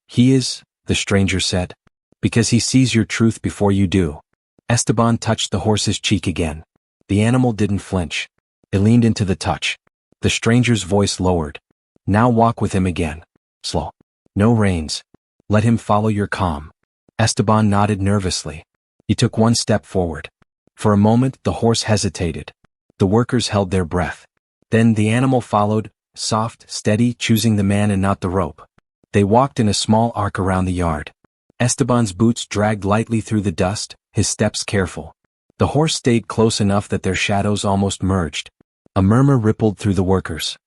S1: He is, the stranger said. Because he sees your truth before you do. Esteban touched the horse's cheek again. The animal didn't flinch. It leaned into the touch. The stranger's voice lowered. Now walk with him again. Slow. No reins. Let him follow your calm. Esteban nodded nervously. He took one step forward. For a moment, the horse hesitated. The workers held their breath. Then the animal followed, soft, steady, choosing the man and not the rope. They walked in a small arc around the yard. Esteban's boots dragged lightly through the dust, his steps careful. The horse stayed close enough that their shadows almost merged. A murmur rippled through the workers.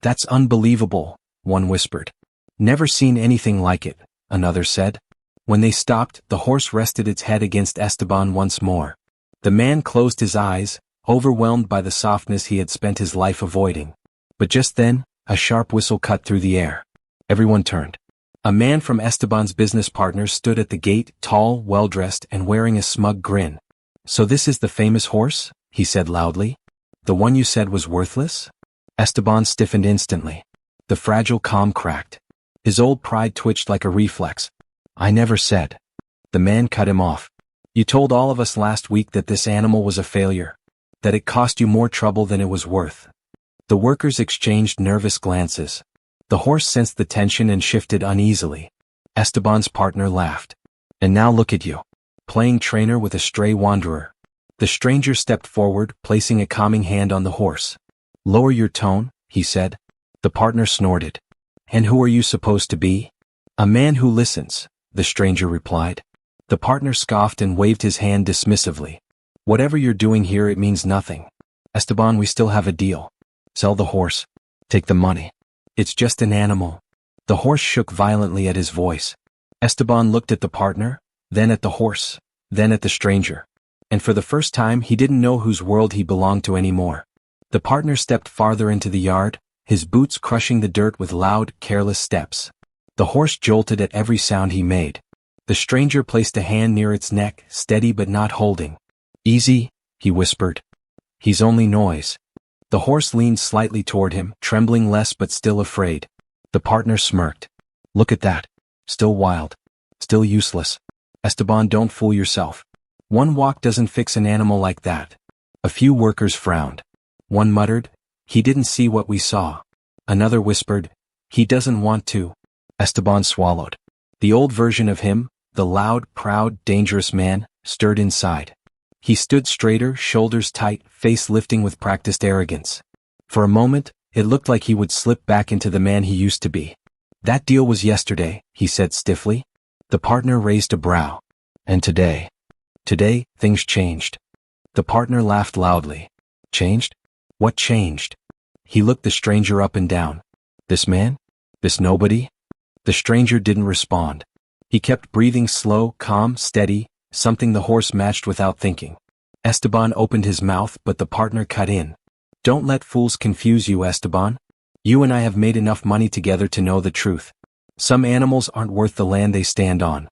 S1: That's unbelievable, one whispered. Never seen anything like it, another said. When they stopped, the horse rested its head against Esteban once more. The man closed his eyes, overwhelmed by the softness he had spent his life avoiding. But just then, a sharp whistle cut through the air. Everyone turned. A man from Esteban's business partners stood at the gate, tall, well-dressed, and wearing a smug grin. So this is the famous horse? He said loudly. The one you said was worthless? Esteban stiffened instantly. The fragile calm cracked. His old pride twitched like a reflex. I never said. The man cut him off. You told all of us last week that this animal was a failure. that it cost you more trouble than it was worth. The workers exchanged nervous glances. The horse sensed the tension and shifted uneasily. Esteban's partner laughed. And now look at you. Playing trainer with a stray wanderer. The stranger stepped forward, placing a calming hand on the horse. Lower your tone, he said. The partner snorted. And who are you supposed to be? A man who listens, the stranger replied. The partner scoffed and waved his hand dismissively. Whatever you're doing here, it means nothing. Esteban, we still have a deal. Sell the horse. Take the money. It's just an animal. The horse shook violently at his voice. Esteban looked at the partner, then at the horse, then at the stranger. And for the first time he didn't know whose world he belonged to anymore. The partner stepped farther into the yard, his boots crushing the dirt with loud, careless steps. The horse jolted at every sound he made. The stranger placed a hand near its neck, steady but not holding. Easy, he whispered. He's only noise. The horse leaned slightly toward him, trembling less but still afraid. The partner smirked. Look at that. Still wild. Still useless. Esteban, don't fool yourself. One walk doesn't fix an animal like that. A few workers frowned. One muttered, he didn't see what we saw. Another whispered, he doesn't want to. Esteban swallowed. The old version of him, the loud, proud, dangerous man, stirred inside. He stood straighter, shoulders tight, face lifting with practiced arrogance. For a moment, it looked like he would slip back into the man he used to be. That deal was yesterday, he said stiffly. The partner raised a brow. And today? Today, things changed. The partner laughed loudly. Changed? What changed? He looked the stranger up and down. This man? This nobody? The stranger didn't respond. He kept breathing slow, calm, steady, something the horse matched without thinking. Esteban opened his mouth, but the partner cut in. Don't let fools confuse you, Esteban. You and I have made enough money together to know the truth. Some animals aren't worth the land they stand on.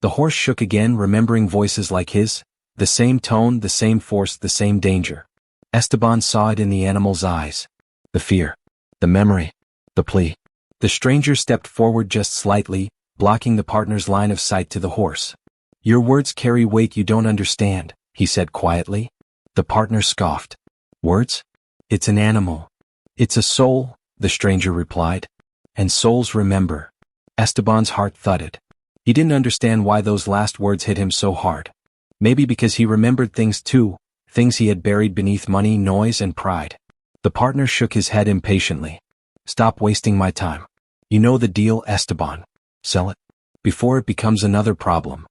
S1: The horse shook again, remembering voices like his, the same tone, the same force, the same danger. Esteban saw it in the animal's eyes. The fear. The memory. The plea. The stranger stepped forward just slightly, blocking the partner's line of sight to the horse. Your words carry weight you don't understand, he said quietly. The partner scoffed. Words? It's an animal. It's a soul, the stranger replied. And souls remember. Esteban's heart thudded. He didn't understand why those last words hit him so hard. Maybe because he remembered things too, things he had buried beneath money, noise, and pride. The partner shook his head impatiently. Stop wasting my time. You know the deal, Esteban. Sell it. Before it becomes another problem.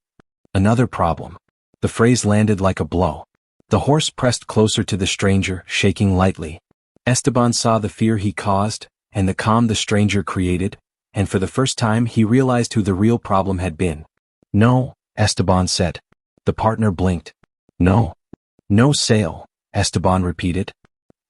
S1: Another problem. The phrase landed like a blow. The horse pressed closer to the stranger, shaking lightly. Esteban saw the fear he caused, and the calm the stranger created, and for the first time he realized who the real problem had been. No, Esteban said. The partner blinked. No. No sale, Esteban repeated.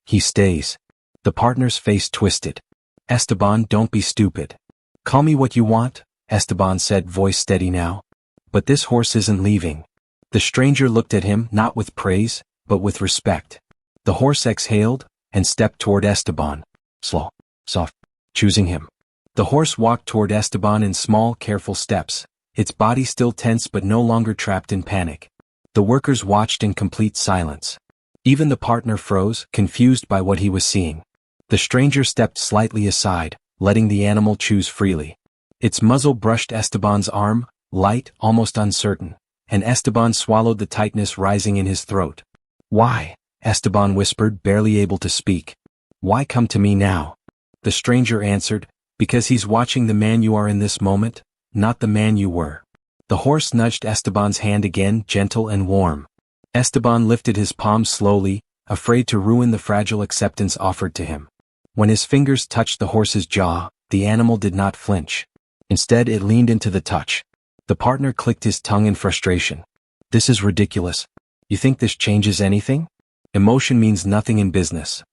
S1: He stays. The partner's face twisted. Esteban, don't be stupid. Call me what you want, Esteban said, voice steady now. But this horse isn't leaving. The stranger looked at him, not with praise, but with respect. The horse exhaled, and stepped toward Esteban. Slow, soft, choosing him. The horse walked toward Esteban in small, careful steps, its body still tense but no longer trapped in panic. The workers watched in complete silence. Even the partner froze, confused by what he was seeing. The stranger stepped slightly aside, letting the animal choose freely. Its muzzle brushed Esteban's arm, light, almost uncertain, and Esteban swallowed the tightness rising in his throat. Why? Esteban whispered, barely able to speak. Why come to me now? The stranger answered, because he's watching the man you are in this moment, not the man you were. The horse nudged Esteban's hand again, gentle and warm. Esteban lifted his palm slowly, afraid to ruin the fragile acceptance offered to him. When his fingers touched the horse's jaw, the animal did not flinch. Instead, it leaned into the touch. The partner clicked his tongue in frustration. This is ridiculous. You think this changes anything? Emotion means nothing in business.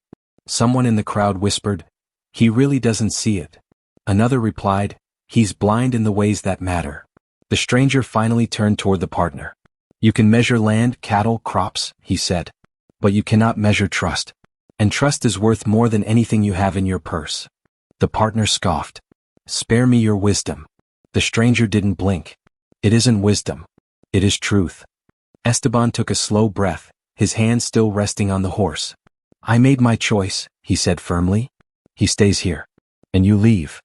S1: Someone in the crowd whispered, he really doesn't see it. Another replied, he's blind in the ways that matter. The stranger finally turned toward the partner. You can measure land, cattle, crops, he said. But you cannot measure trust. And trust is worth more than anything you have in your purse. The partner scoffed. Spare me your wisdom. The stranger didn't blink. It isn't wisdom. It is truth. Esteban took a slow breath, his hand still resting on the horse. I made my choice, he said firmly. He stays here. And you leave.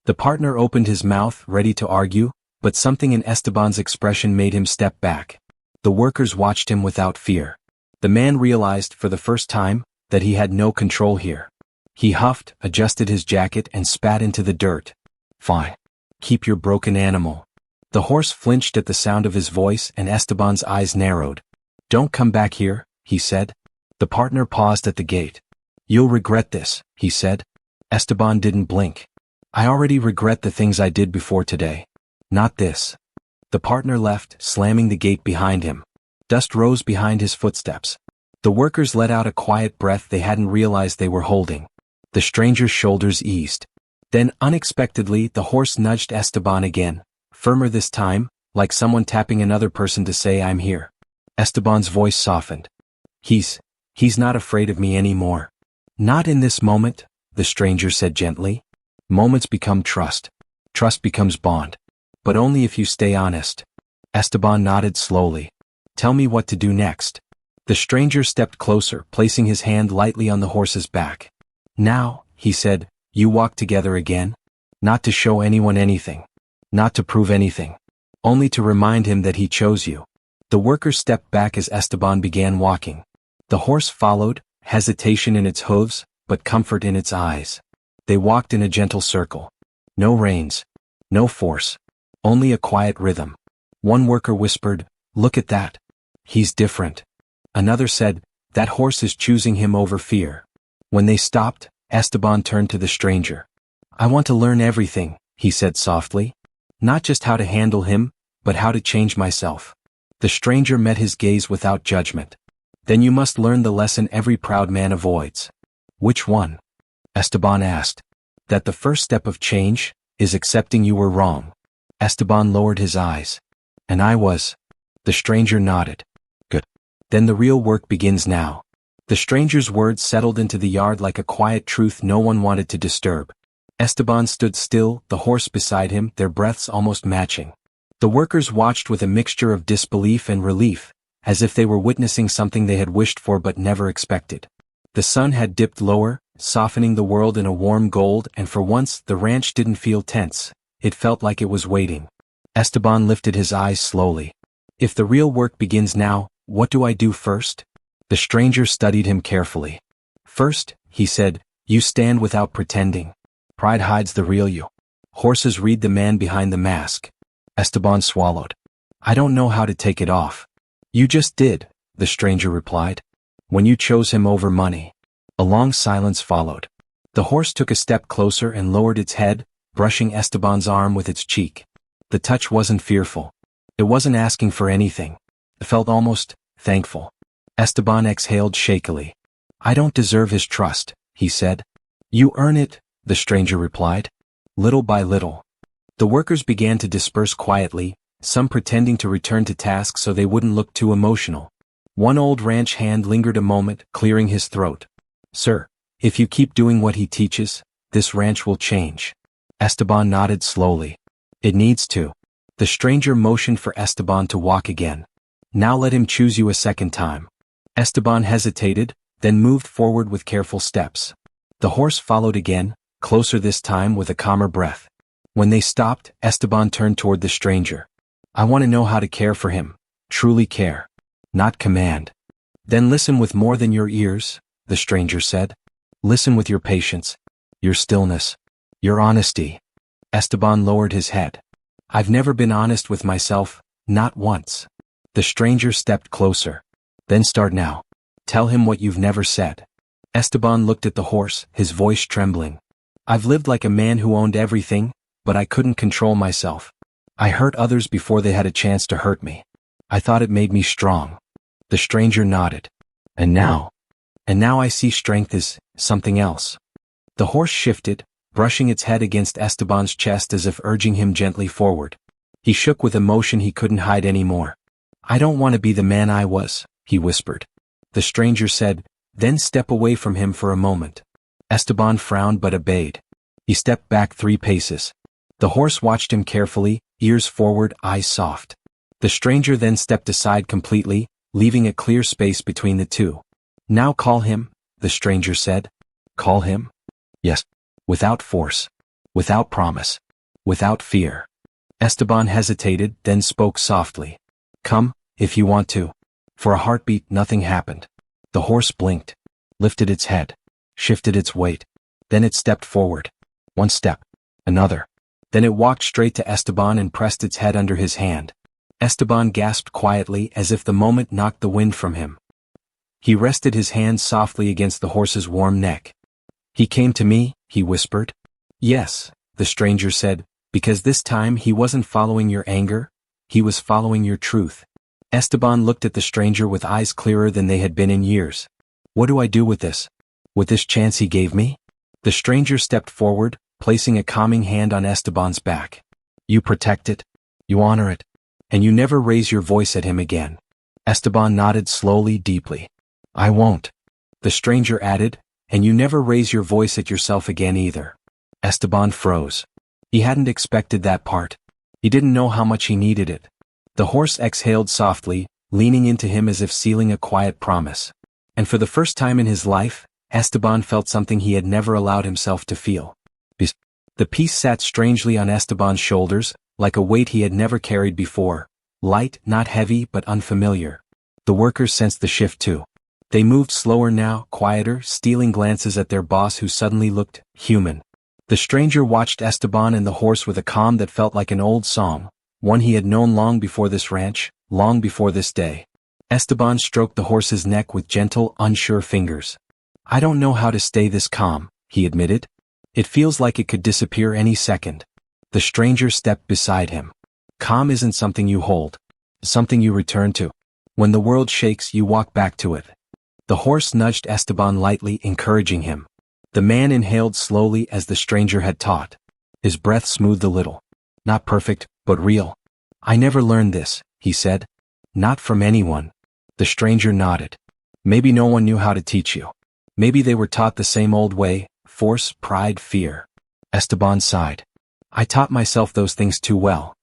S1: The partner opened his mouth, ready to argue, but something in Esteban's expression made him step back. The workers watched him without fear. The man realized, for the first time, that he had no control here. He huffed, adjusted his jacket, and spat into the dirt. Fine. Keep your broken animal. The horse flinched at the sound of his voice, and Esteban's eyes narrowed. Don't come back here, he said. The partner paused at the gate. You'll regret this, he said. Esteban didn't blink. I already regret the things I did before today. Not this. The partner left, slamming the gate behind him. Dust rose behind his footsteps. The workers let out a quiet breath they hadn't realized they were holding. The stranger's shoulders eased. Then, unexpectedly, the horse nudged Esteban again, firmer this time, like someone tapping another person to say, I'm here. Esteban's voice softened. He's not afraid of me anymore. Not in this moment, the stranger said gently. Moments become trust. Trust becomes bond. But only if you stay honest. Esteban nodded slowly. Tell me what to do next. The stranger stepped closer, placing his hand lightly on the horse's back. Now, he said, you walk together again? Not to show anyone anything. Not to prove anything. Only to remind him that he chose you. The worker stepped back as Esteban began walking. The horse followed, hesitation in its hooves, but comfort in its eyes. They walked in a gentle circle. No reins. No force. Only a quiet rhythm. One worker whispered, Look at that. He's different. Another said, That horse is choosing him over fear. When they stopped, Esteban turned to the stranger. I want to learn everything, he said softly. Not just how to handle him, but how to change myself. The stranger met his gaze without judgment. Then you must learn the lesson every proud man avoids. Which one? Esteban asked. That the first step of change is accepting you were wrong. Esteban lowered his eyes. And I was. The stranger nodded. Good. Then the real work begins now. The stranger's words settled into the yard like a quiet truth no one wanted to disturb. Esteban stood still, the horse beside him, their breaths almost matching. The workers watched with a mixture of disbelief and relief, as if they were witnessing something they had wished for but never expected. The sun had dipped lower, softening the world in a warm gold, and for once the ranch didn't feel tense. It felt like it was waiting. Esteban lifted his eyes slowly. If the real work begins now, what do I do first? The stranger studied him carefully. First, he said, you stand without pretending. Pride hides the real you. Horses read the man behind the mask. Esteban swallowed. I don't know how to take it off. You just did, the stranger replied. When you chose him over money. A long silence followed. The horse took a step closer and lowered its head, brushing Esteban's arm with its cheek. The touch wasn't fearful. It wasn't asking for anything. It felt almost thankful. Esteban exhaled shakily. I don't deserve his trust, he said. You earn it, the stranger replied. Little by little. The workers began to disperse quietly, some pretending to return to task so they wouldn't look too emotional. One old ranch hand lingered a moment, clearing his throat. Sir, if you keep doing what he teaches, this ranch will change. Esteban nodded slowly. It needs to. The stranger motioned for Esteban to walk again. Now let him choose you a second time. Esteban hesitated, then moved forward with careful steps. The horse followed again, closer this time with a calmer breath. When they stopped, Esteban turned toward the stranger. I want to know how to care for him. Truly care. Not command. Then listen with more than your ears, the stranger said. Listen with your patience, your stillness, your honesty. Esteban lowered his head. I've never been honest with myself, not once. The stranger stepped closer. Then start now. Tell him what you've never said. Esteban looked at the horse, his voice trembling. I've lived like a man who owned everything, but I couldn't control myself. I hurt others before they had a chance to hurt me. I thought it made me strong. The stranger nodded. And now I see strength as something else. The horse shifted, brushing its head against Esteban's chest as if urging him gently forward. He shook with emotion he couldn't hide anymore. I don't want to be the man I was, he whispered. The stranger said, then step away from him for a moment. Esteban frowned but obeyed. He stepped back 3 paces. The horse watched him carefully, ears forward, eyes soft. The stranger then stepped aside completely, leaving a clear space between the two. Now call him, the stranger said. Call him? Yes. Without force. Without promise. Without fear. Esteban hesitated, then spoke softly. Come, if you want to. For a heartbeat, nothing happened. The horse blinked, lifted its head, shifted its weight. Then it stepped forward. One step. Another. Then it walked straight to Esteban and pressed its head under his hand. Esteban gasped quietly as if the moment knocked the wind from him. He rested his hand softly against the horse's warm neck. He came to me, he whispered. Yes, the stranger said, because this time he wasn't following your anger, he was following your truth. Esteban looked at the stranger with eyes clearer than they had been in years. What do I do with this? With this chance he gave me? The stranger stepped forward, placing a calming hand on Esteban's back. You protect it. You honor it. And you never raise your voice at him again. Esteban nodded slowly, deeply. I won't. The stranger added, and you never raise your voice at yourself again either. Esteban froze. He hadn't expected that part. He didn't know how much he needed it. The horse exhaled softly, leaning into him as if sealing a quiet promise. And for the first time in his life, Esteban felt something he had never allowed himself to feel. The peace sat strangely on Esteban's shoulders, like a weight he had never carried before. Light, not heavy, but unfamiliar. The workers sensed the shift too. They moved slower now, quieter, stealing glances at their boss who suddenly looked human. The stranger watched Esteban and the horse with a calm that felt like an old song, one he had known long before this ranch, long before this day. Esteban stroked the horse's neck with gentle, unsure fingers. I don't know how to stay this calm, he admitted. It feels like it could disappear any second. The stranger stepped beside him. Calm isn't something you hold. Something you return to. When the world shakes, you walk back to it. The horse nudged Esteban lightly, encouraging him. The man inhaled slowly as the stranger had taught. His breath smoothed a little. Not perfect, but real. I never learned this, he said. Not from anyone. The stranger nodded. Maybe no one knew how to teach you. Maybe they were taught the same old way, force, pride, fear. Esteban sighed. I taught myself those things too well.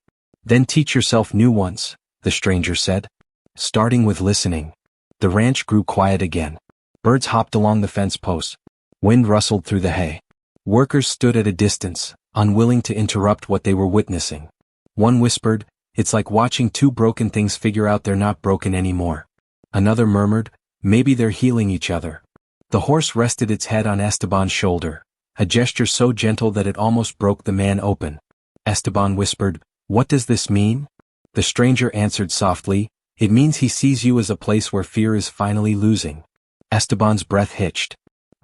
S1: Then teach yourself new ones, the stranger said. Starting with listening. The ranch grew quiet again. Birds hopped along the fence posts. Wind rustled through the hay. Workers stood at a distance, unwilling to interrupt what they were witnessing. One whispered, it's like watching two broken things figure out they're not broken anymore. Another murmured, maybe they're healing each other. The horse rested its head on Esteban's shoulder, a gesture so gentle that it almost broke the man open. Esteban whispered, what does this mean? The stranger answered softly, it means he sees you as a place where fear is finally losing. Esteban's breath hitched.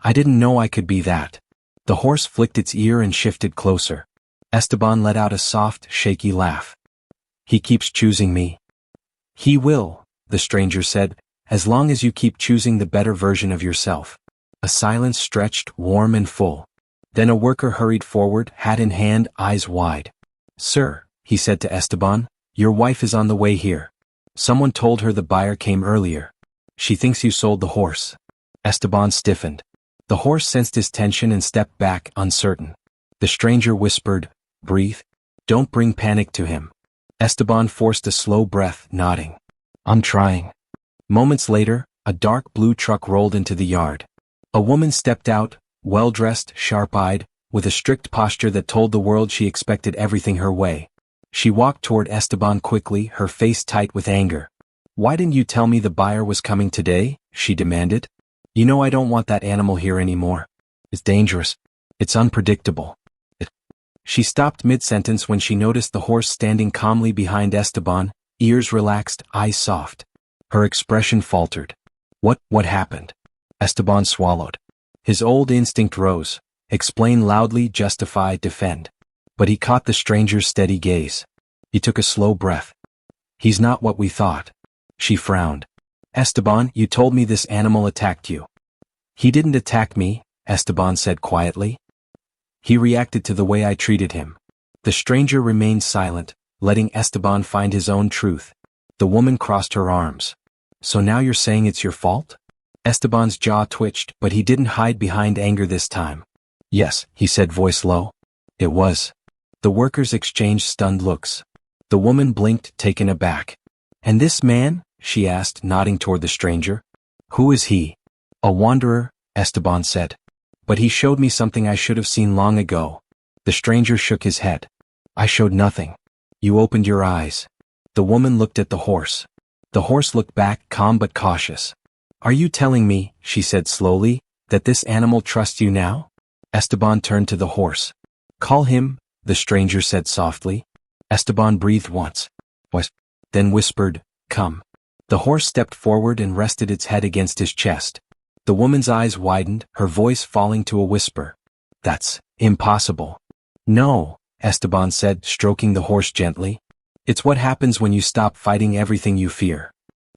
S1: I didn't know I could be that. The horse flicked its ear and shifted closer. Esteban let out a soft, shaky laugh. He keeps choosing me. He will, the stranger said, as long as you keep choosing the better version of yourself. A silence stretched, warm and full. Then a worker hurried forward, hat in hand, eyes wide. Sir, he said to Esteban, your wife is on the way here. Someone told her the buyer came earlier. She thinks you sold the horse. Esteban stiffened. The horse sensed his tension and stepped back, uncertain. The stranger whispered, breathe. Don't bring panic to him. Esteban forced a slow breath, nodding. I'm trying. Moments later, a dark blue truck rolled into the yard. A woman stepped out, well-dressed, sharp-eyed, with a strict posture that told the world she expected everything her way. She walked toward Esteban quickly, her face tight with anger. Why didn't you tell me the buyer was coming today? She demanded. You know I don't want that animal here anymore. It's dangerous. It's unpredictable. She stopped mid-sentence when she noticed the horse standing calmly behind Esteban, ears relaxed, eyes soft. Her expression faltered. What happened? Esteban swallowed. His old instinct rose. Explain loudly, justify, defend. But he caught the stranger's steady gaze. He took a slow breath. He's not what we thought. She frowned. Esteban, you told me this animal attacked you. He didn't attack me, Esteban said quietly. He reacted to the way I treated him. The stranger remained silent, letting Esteban find his own truth. The woman crossed her arms. So now you're saying it's your fault? Esteban's jaw twitched, but he didn't hide behind anger this time. Yes, he said, voice low. It was. The workers exchanged stunned looks. The woman blinked, taken aback. And this man? she asked, nodding toward the stranger. Who is he? A wanderer, Esteban said. But he showed me something I should have seen long ago. The stranger shook his head. I showed nothing. You opened your eyes. The woman looked at the horse. The horse looked back, calm but cautious. Are you telling me, she said slowly, that this animal trusts you now? Esteban turned to the horse. Call him, the stranger said softly. Esteban breathed once. Then whispered, come. The horse stepped forward and rested its head against his chest. The woman's eyes widened, her voice falling to a whisper. That's impossible. No, Esteban said, stroking the horse gently. It's what happens when you stop fighting everything you fear.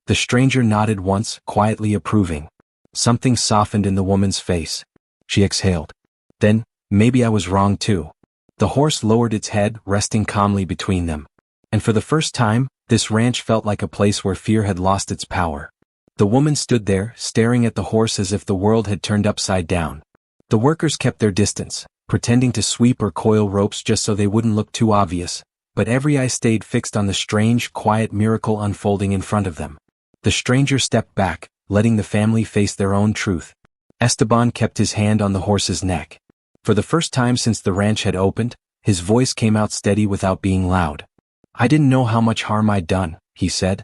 S1: The stranger nodded once, quietly approving. Something softened in the woman's face. She exhaled. Then, maybe I was wrong too. The horse lowered its head, resting calmly between them. And for the first time, this ranch felt like a place where fear had lost its power. The woman stood there, staring at the horse as if the world had turned upside down. The workers kept their distance, pretending to sweep or coil ropes just so they wouldn't look too obvious, but every eye stayed fixed on the strange, quiet miracle unfolding in front of them. The stranger stepped back, letting the family face their own truth. Esteban kept his hand on the horse's neck. For the first time since the ranch had opened, his voice came out steady without being loud. I didn't know how much harm I'd done, he said.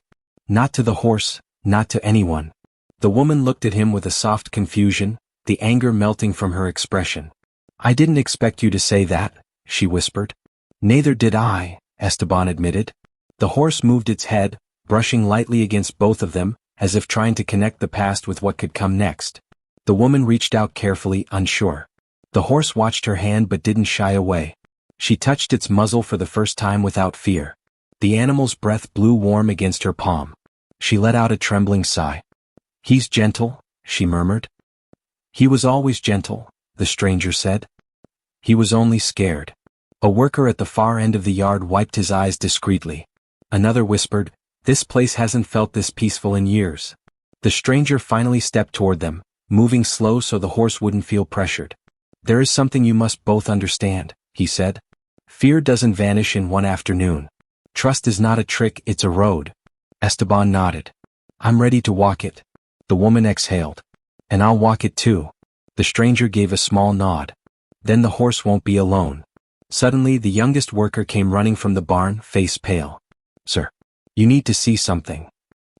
S1: Not to the horse, not to anyone. The woman looked at him with a soft confusion, the anger melting from her expression. I didn't expect you to say that, she whispered. Neither did I, Esteban admitted. The horse moved its head, brushing lightly against both of them, as if trying to connect the past with what could come next. The woman reached out carefully, unsure. The horse watched her hand but didn't shy away. She touched its muzzle for the first time without fear. The animal's breath blew warm against her palm. She let out a trembling sigh. He's gentle, she murmured. He was always gentle, the stranger said. He was only scared. A worker at the far end of the yard wiped his eyes discreetly. Another whispered, this place hasn't felt this peaceful in years. The stranger finally stepped toward them, moving slow so the horse wouldn't feel pressured. There is something you must both understand, he said. Fear doesn't vanish in one afternoon. Trust is not a trick, it's a road. Esteban nodded. I'm ready to walk it. The woman exhaled. And I'll walk it too. The stranger gave a small nod. Then the horse won't be alone. Suddenly the youngest worker came running from the barn, face pale. Sir, you need to see something.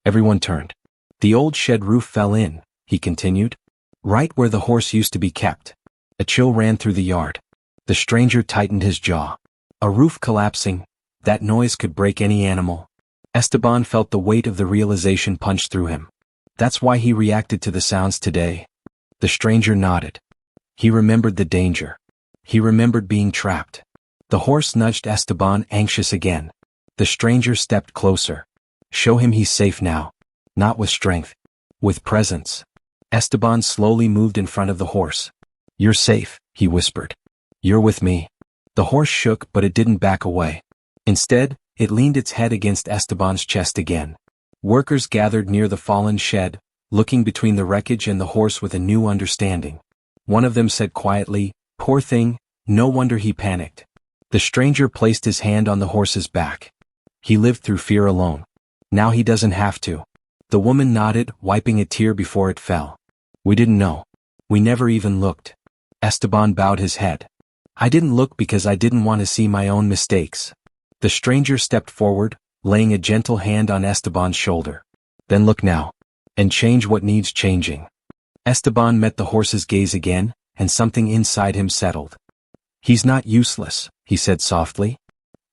S1: Everyone turned. The old shed roof fell in, he continued. Right where the horse used to be kept. A chill ran through the yard. The stranger tightened his jaw. A roof collapsing, that noise could break any animal. Esteban felt the weight of the realization punch through him. That's why he reacted to the sounds today. The stranger nodded. He remembered the danger. He remembered being trapped. The horse nudged Esteban, anxious again. The stranger stepped closer. Show him he's safe now. Not with strength. With presence. Esteban slowly moved in front of the horse. You're safe, he whispered. You're with me. The horse shook, but it didn't back away. Instead, it leaned its head against Esteban's chest again. Workers gathered near the fallen shed, looking between the wreckage and the horse with a new understanding. One of them said quietly, Poor thing, no wonder he panicked. The stranger placed his hand on the horse's back. He lived through fear alone. Now he doesn't have to. The woman nodded, wiping a tear before it fell. We didn't know. We never even looked. Esteban bowed his head. I didn't look because I didn't want to see my own mistakes. The stranger stepped forward, laying a gentle hand on Esteban's shoulder. Then look now. And change what needs changing. Esteban met the horse's gaze again, and something inside him settled. He's not useless, he said softly.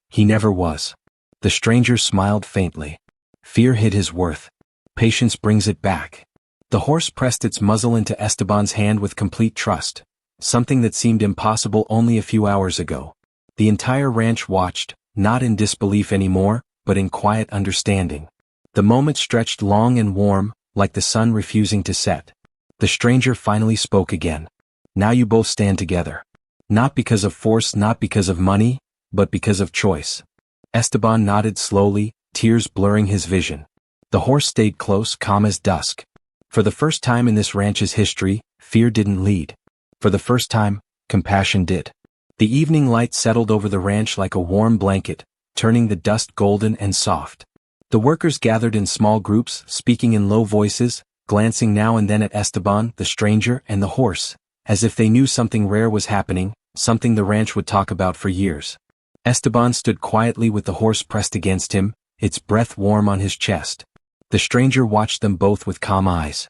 S1: He never was. The stranger smiled faintly. Fear hid his worth. Patience brings it back. The horse pressed its muzzle into Esteban's hand with complete trust, something that seemed impossible only a few hours ago. The entire ranch watched, not in disbelief anymore, but in quiet understanding. The moment stretched long and warm, like the sun refusing to set. The stranger finally spoke again. Now you both stand together. Not because of force, not because of money, but because of choice. Esteban nodded slowly, tears blurring his vision. The horse stayed close, calm as dusk. For the first time in this ranch's history, fear didn't lead. For the first time, compassion did. The evening light settled over the ranch like a warm blanket, turning the dust golden and soft. The workers gathered in small groups, speaking in low voices, glancing now and then at Esteban, the stranger, and the horse, as if they knew something rare was happening, something the ranch would talk about for years. Esteban stood quietly with the horse pressed against him, its breath warm on his chest. The stranger watched them both with calm eyes.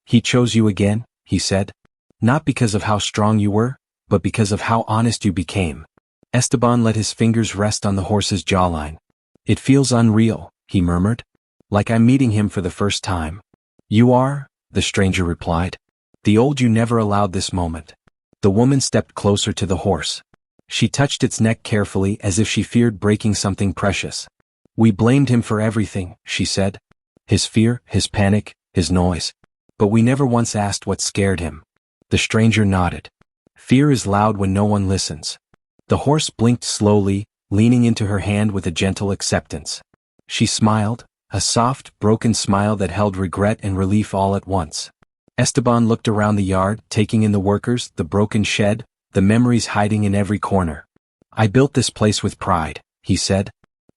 S1: "He chose you again," he said. "Not because of how strong you were, but because of how honest you became." Esteban let his fingers rest on the horse's jawline. "It feels unreal," he murmured. "Like I'm meeting him for the first time." "You are," the stranger replied. "The old you never allowed this moment." The woman stepped closer to the horse. She touched its neck carefully as if she feared breaking something precious. "We blamed him for everything," she said. "His fear, his panic, his noise. But we never once asked what scared him." The stranger nodded. "Fear is loud when no one listens." The horse blinked slowly, leaning into her hand with a gentle acceptance. She smiled, a soft, broken smile that held regret and relief all at once. Esteban looked around the yard, taking in the workers, the broken shed, the memories hiding in every corner. "I built this place with pride," he said.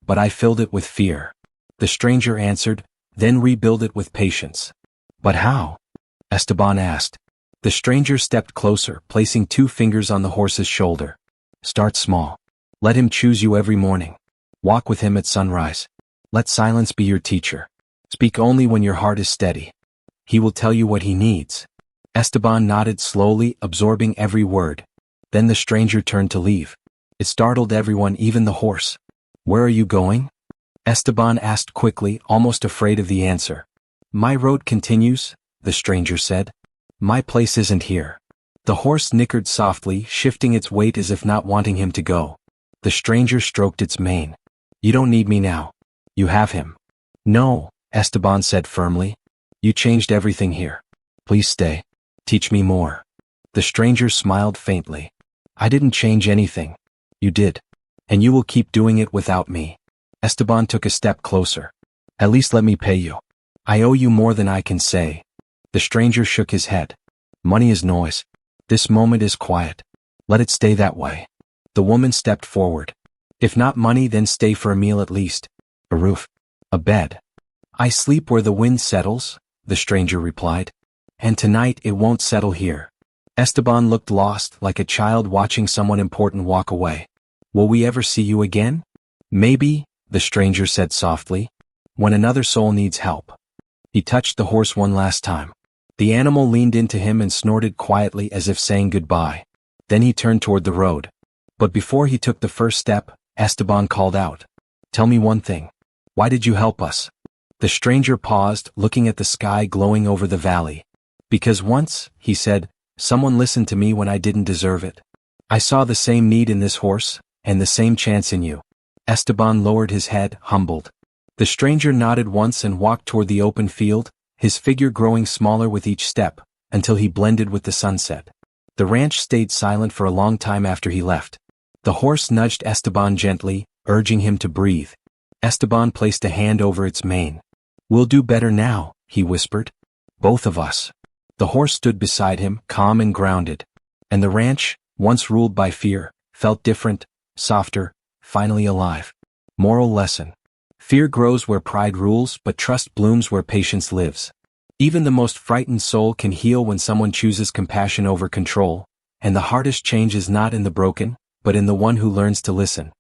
S1: "But I filled it with fear." The stranger answered, "Then rebuild it with patience." "But how?" Esteban asked. The stranger stepped closer, placing 2 fingers on the horse's shoulder. "Start small. Let him choose you every morning. Walk with him at sunrise. Let silence be your teacher. Speak only when your heart is steady. He will tell you what he needs." Esteban nodded slowly, absorbing every word. Then the stranger turned to leave. It startled everyone, even the horse. "Where are you going?" Esteban asked quickly, almost afraid of the answer. "My road continues," the stranger said. "My place isn't here." The horse nickered softly, shifting its weight as if not wanting him to go. The stranger stroked its mane. "You don't need me now. You have him." "No," Esteban said firmly. "You changed everything here. Please stay. Teach me more." The stranger smiled faintly. "I didn't change anything. You did. And you will keep doing it without me." Esteban took a step closer. "At least let me pay you. I owe you more than I can say." The stranger shook his head. "Money is noise. This moment is quiet. Let it stay that way." The woman stepped forward. "If not money, then stay for a meal at least. A roof. A bed." "I sleep where the wind settles," the stranger replied. "And tonight it won't settle here." Esteban looked lost, like a child watching someone important walk away. "Will we ever see you again?" "Maybe," the stranger said softly. "When another soul needs help." He touched the horse one last time. The animal leaned into him and snorted quietly as if saying goodbye. Then he turned toward the road. But before he took the first step, Esteban called out. "Tell me one thing. Why did you help us?" The stranger paused, looking at the sky glowing over the valley. "Because once," he said, "someone listened to me when I didn't deserve it. I saw the same need in this horse, and the same chance in you." Esteban lowered his head, humbled. The stranger nodded once and walked toward the open field, his figure growing smaller with each step, until he blended with the sunset. The ranch stayed silent for a long time after he left. The horse nudged Esteban gently, urging him to breathe. Esteban placed a hand over its mane. "We'll do better now," he whispered. "Both of us." The horse stood beside him, calm and grounded. And the ranch, once ruled by fear, felt different, softer, finally alive. Moral lesson. Fear grows where pride rules, but trust blooms where patience lives. Even the most frightened soul can heal when someone chooses compassion over control, and the hardest change is not in the broken, but in the one who learns to listen.